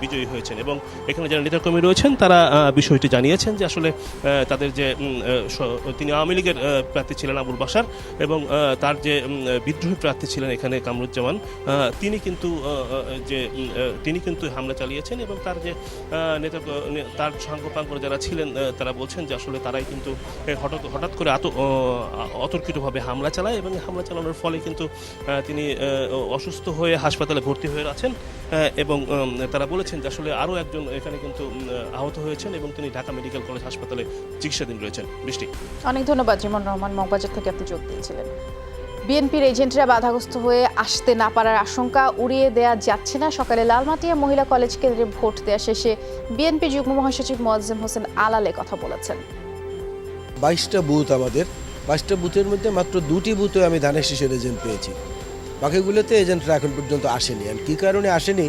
বিজয়ী হয়েছেন এবং এখানে যারা নেতাকর্মী রয়েছেন তারা বিষয়টি জানিয়েছেন যে আসলে তাদের যে তিনি আওয়ামী লীগের প্রার্থী ছিলেন আবুল বাশার এবং তার যে বিদ্রোহী প্রার্থী ছিলেন এখানে কামরুজ্জামান, তিনি কিন্তু হামলা চালিয়েছেন এবং তার যে তার সাঙ্গপাঙ্গ যারা ছিলেন তারা বলছেন যে আসলে তারাই কিন্তু হঠাৎ করে অতর্কিতভাবে হামলা চালায় এবং হামলা চালানোর ফলে কিন্তু তিনি অসুস্থ হয়ে হাসপাতালে ভর্তি হয়ে আছেন এবং তারা বলেছেন যে আসলে আরও একজন এখানে কিন্তু আহত হয়েছেন এবং তিনি ঢাকা মেডিকেল কলেজ হাসপাতালে চিকিৎসাধীন রয়েছেন। বৃষ্টি। অনেক ধন্যবাদ রিমন রহমান, মগবাজার থেকে আপনি যোগ দিয়েছিলেন। বিএনপির এজেন্টরা বাধাগ্রস্ত হয়ে আসতে না পারার আশঙ্কা উড়িয়ে দেয়া যাচ্ছে না। সকালে লালমাটিয়া মহিলা কলেজ কেন্দ্রে ভোট দেওয়া শেষে বিএনপি যুগ্ম মহাসচিব মোয়াজ্জেম হোসেন আলালে কথা বলেছেন। 22টা বুথ, আমাদের 22টা বুথের মধ্যে মাত্র 2টি বুথে আমি ধানের শীষের এজেন্ট পেয়েছি, বাকিগুলোতে এজেন্টরা এখন পর্যন্ত আসেনি। আর কী কারণে আসেনি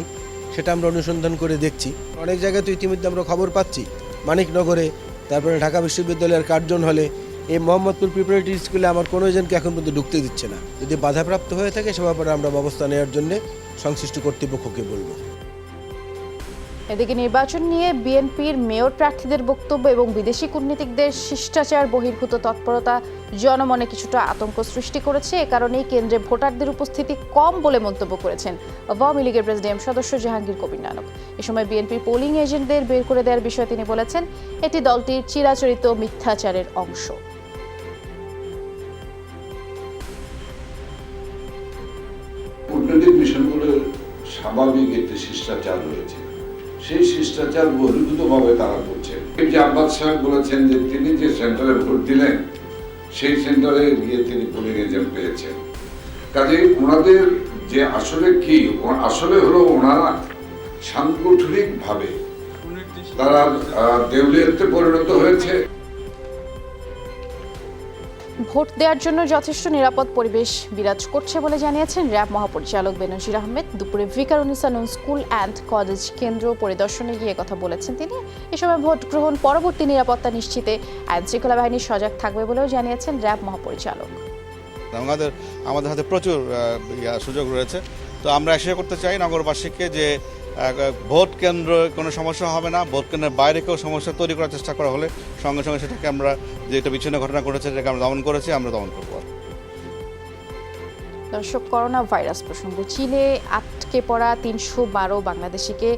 সেটা আমরা অনুসন্ধান করে দেখছি। অনেক জায়গায় তো ইতিমধ্যে আমরা খবর পাচ্ছি, মানিকনগরে, তারপরে ঢাকা বিশ্ববিদ্যালয়ের কার্জন হলে, এই মোহাম্মদপুর প্রিপারেটরি স্কুলে আমার কোনো এজেন্টকে এখন পর্যন্ত ঢুকতে দিচ্ছে না। যদি বাধাপ্রাপ্ত হয়ে থাকে সে ব্যাপারে আমরা ব্যবস্থা নেওয়ার জন্য সংশ্লিষ্ট কর্তৃপক্ষকে বলব। এদিকে নির্বাচন নিয়ে বিএনপির মেয়র প্রার্থীদের বক্তব্য এবং বিদেশি কূটনীতিকদের শিষ্টাচার বহির্ভূত তৎপরতা জনমনে কিছুটা আতঙ্ক সৃষ্টি করেছে। এ কারণেই কেন্দ্রে ভোটারদের উপস্থিতি কম বলে মন্তব্য করেছেন আওয়ামী লীগের প্রেসিডিয়াম সদস্য জাহাঙ্গীর কবির নানক। এ সময় বিএনপির পোলিং এজেন্টদের বের করে দেওয়ার বিষয়ে তিনি বলেছেন, এটি দলটির চিরাচরিত মিথ্যাচারের অংশ। কূটনৈতিক মিশনগুলোর স্বাভাবিক একটি শিষ্টাচার রয়েছে, সেই শিষ্টাচার বহির্ভূতভাবে তারা করছেন। যে আব্বাস সাহেব বলেছেন যে তিনি যে সেন্টারে ভোট দিলেন সেই সেন্টারে গিয়ে তিনি পোলিং এজেন্ট পেয়েছেন। কাজে ওনাদের যে আসলে কি, আসলে হলো ওনারা সাংগঠনিকভাবে তারা দেউলিয়াতে পরিণত হয়েছে। ভোট দেওয়ার জন্য যথেষ্ট নিরাপদ পরিবেশ বিরাজ করছে বলে জানিয়েছেন র্যাব মহাপরিচালক বেনজির আহমেদ। দুপুরে ভিকারুন্নিসা নূন স্কুল অ্যান্ড কলেজ কেন্দ্র পরিদর্শনে গিয়ে কথা বলেছেন তিনি। এ সময় ভোট গ্রহণ পরবর্তী নিরাপত্তা নিশ্চিতে আইন শৃঙ্খলা বাহিনী সজাগ থাকবে বলেও জানিয়েছেন র্যাব মহাপরিচালক। আমাদের হাতে প্রচুর সুযোগ রয়েছে, তো আমরা আশা করতে চাই নগরবাসীকে যে ভোট কেন্দ্র কোনো সমস্যা হবে না, ভোট কেন্দ্রের বাইরে কেউ সমস্যা তৈরি করার চেষ্টা করা হলে সঙ্গে সঙ্গে সেটাকে আমরা যেটা বিচ্ছিন্ন ঘটনা ঘটেছে সেটাকে আমরা দমন করেছি, আমরা দমন করব। দর্শক, করোনা ভাইরাস প্রসঙ্গ। চীনে আটকে পড়া 312 বাংলাদেশিকে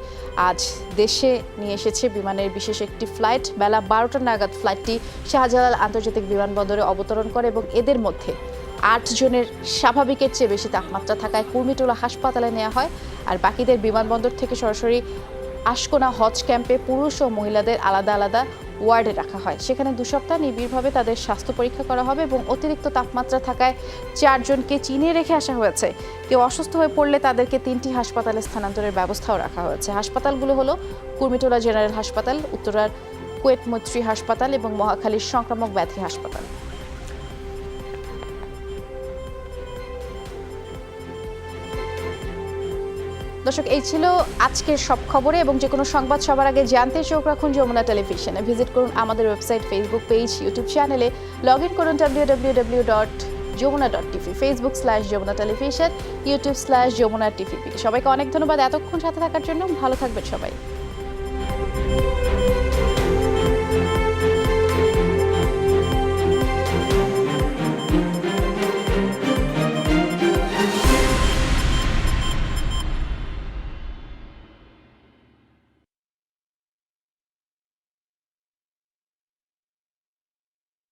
আজ দেশে নিয়ে এসেছে বিমানের বিশেষ একটি ফ্লাইট। বেলা 12টা নাগাদ ফ্লাইটটি শাহজালাল আন্তর্জাতিক বিমানবন্দরে অবতরণ করে এবং এদের মধ্যে 8 জনের স্বাভাবিকের চেয়ে বেশি তাপমাত্রা থাকায় কুর্মিটোলা হাসপাতালে নেওয়া হয়, আর বাকিদের বিমানবন্দর থেকে সরাসরি আশকোনা হজ ক্যাম্পে পুরুষ ও মহিলাদের আলাদা আলাদা ওয়ার্ডে রাখা হয়। সেখানে 2 সপ্তাহ নিবিড়ভাবে তাদের স্বাস্থ্য পরীক্ষা করা হবে এবং অতিরিক্ত তাপমাত্রা থাকায় 4 জনকে চীনে রেখে আসা হয়েছে। কেউ অসুস্থ হয়ে পড়লে তাদেরকে 3টি হাসপাতালে স্থানান্তরের ব্যবস্থাও রাখা হয়েছে। হাসপাতালগুলো হলো কুর্মিটোলা জেনারেল হাসপাতাল, উত্তরার কুয়েট মৈত্রী হাসপাতাল এবং মহাখালীর সংক্রামক ব্যাধি হাসপাতাল। দর্শক, এই ছিল আজকের সব খবরে, এবং যে কোনো সংবাদ সবার আগে জানতে চোখ রাখুন যমুনা টেলিভিশনে। ভিজিট করুন আমাদের ওয়েবসাইট, ফেসবুক পেজ, ইউটিউব চ্যানেলে। লগ ইন করুন www.jomuna.tv, Facebook/যমুনা টেলিভিশন, YouTube/যমুনা টিভি। সবাইকে অনেক ধন্যবাদ এতক্ষণ সাথে থাকার জন্য। ভালো থাকবেন সবাই।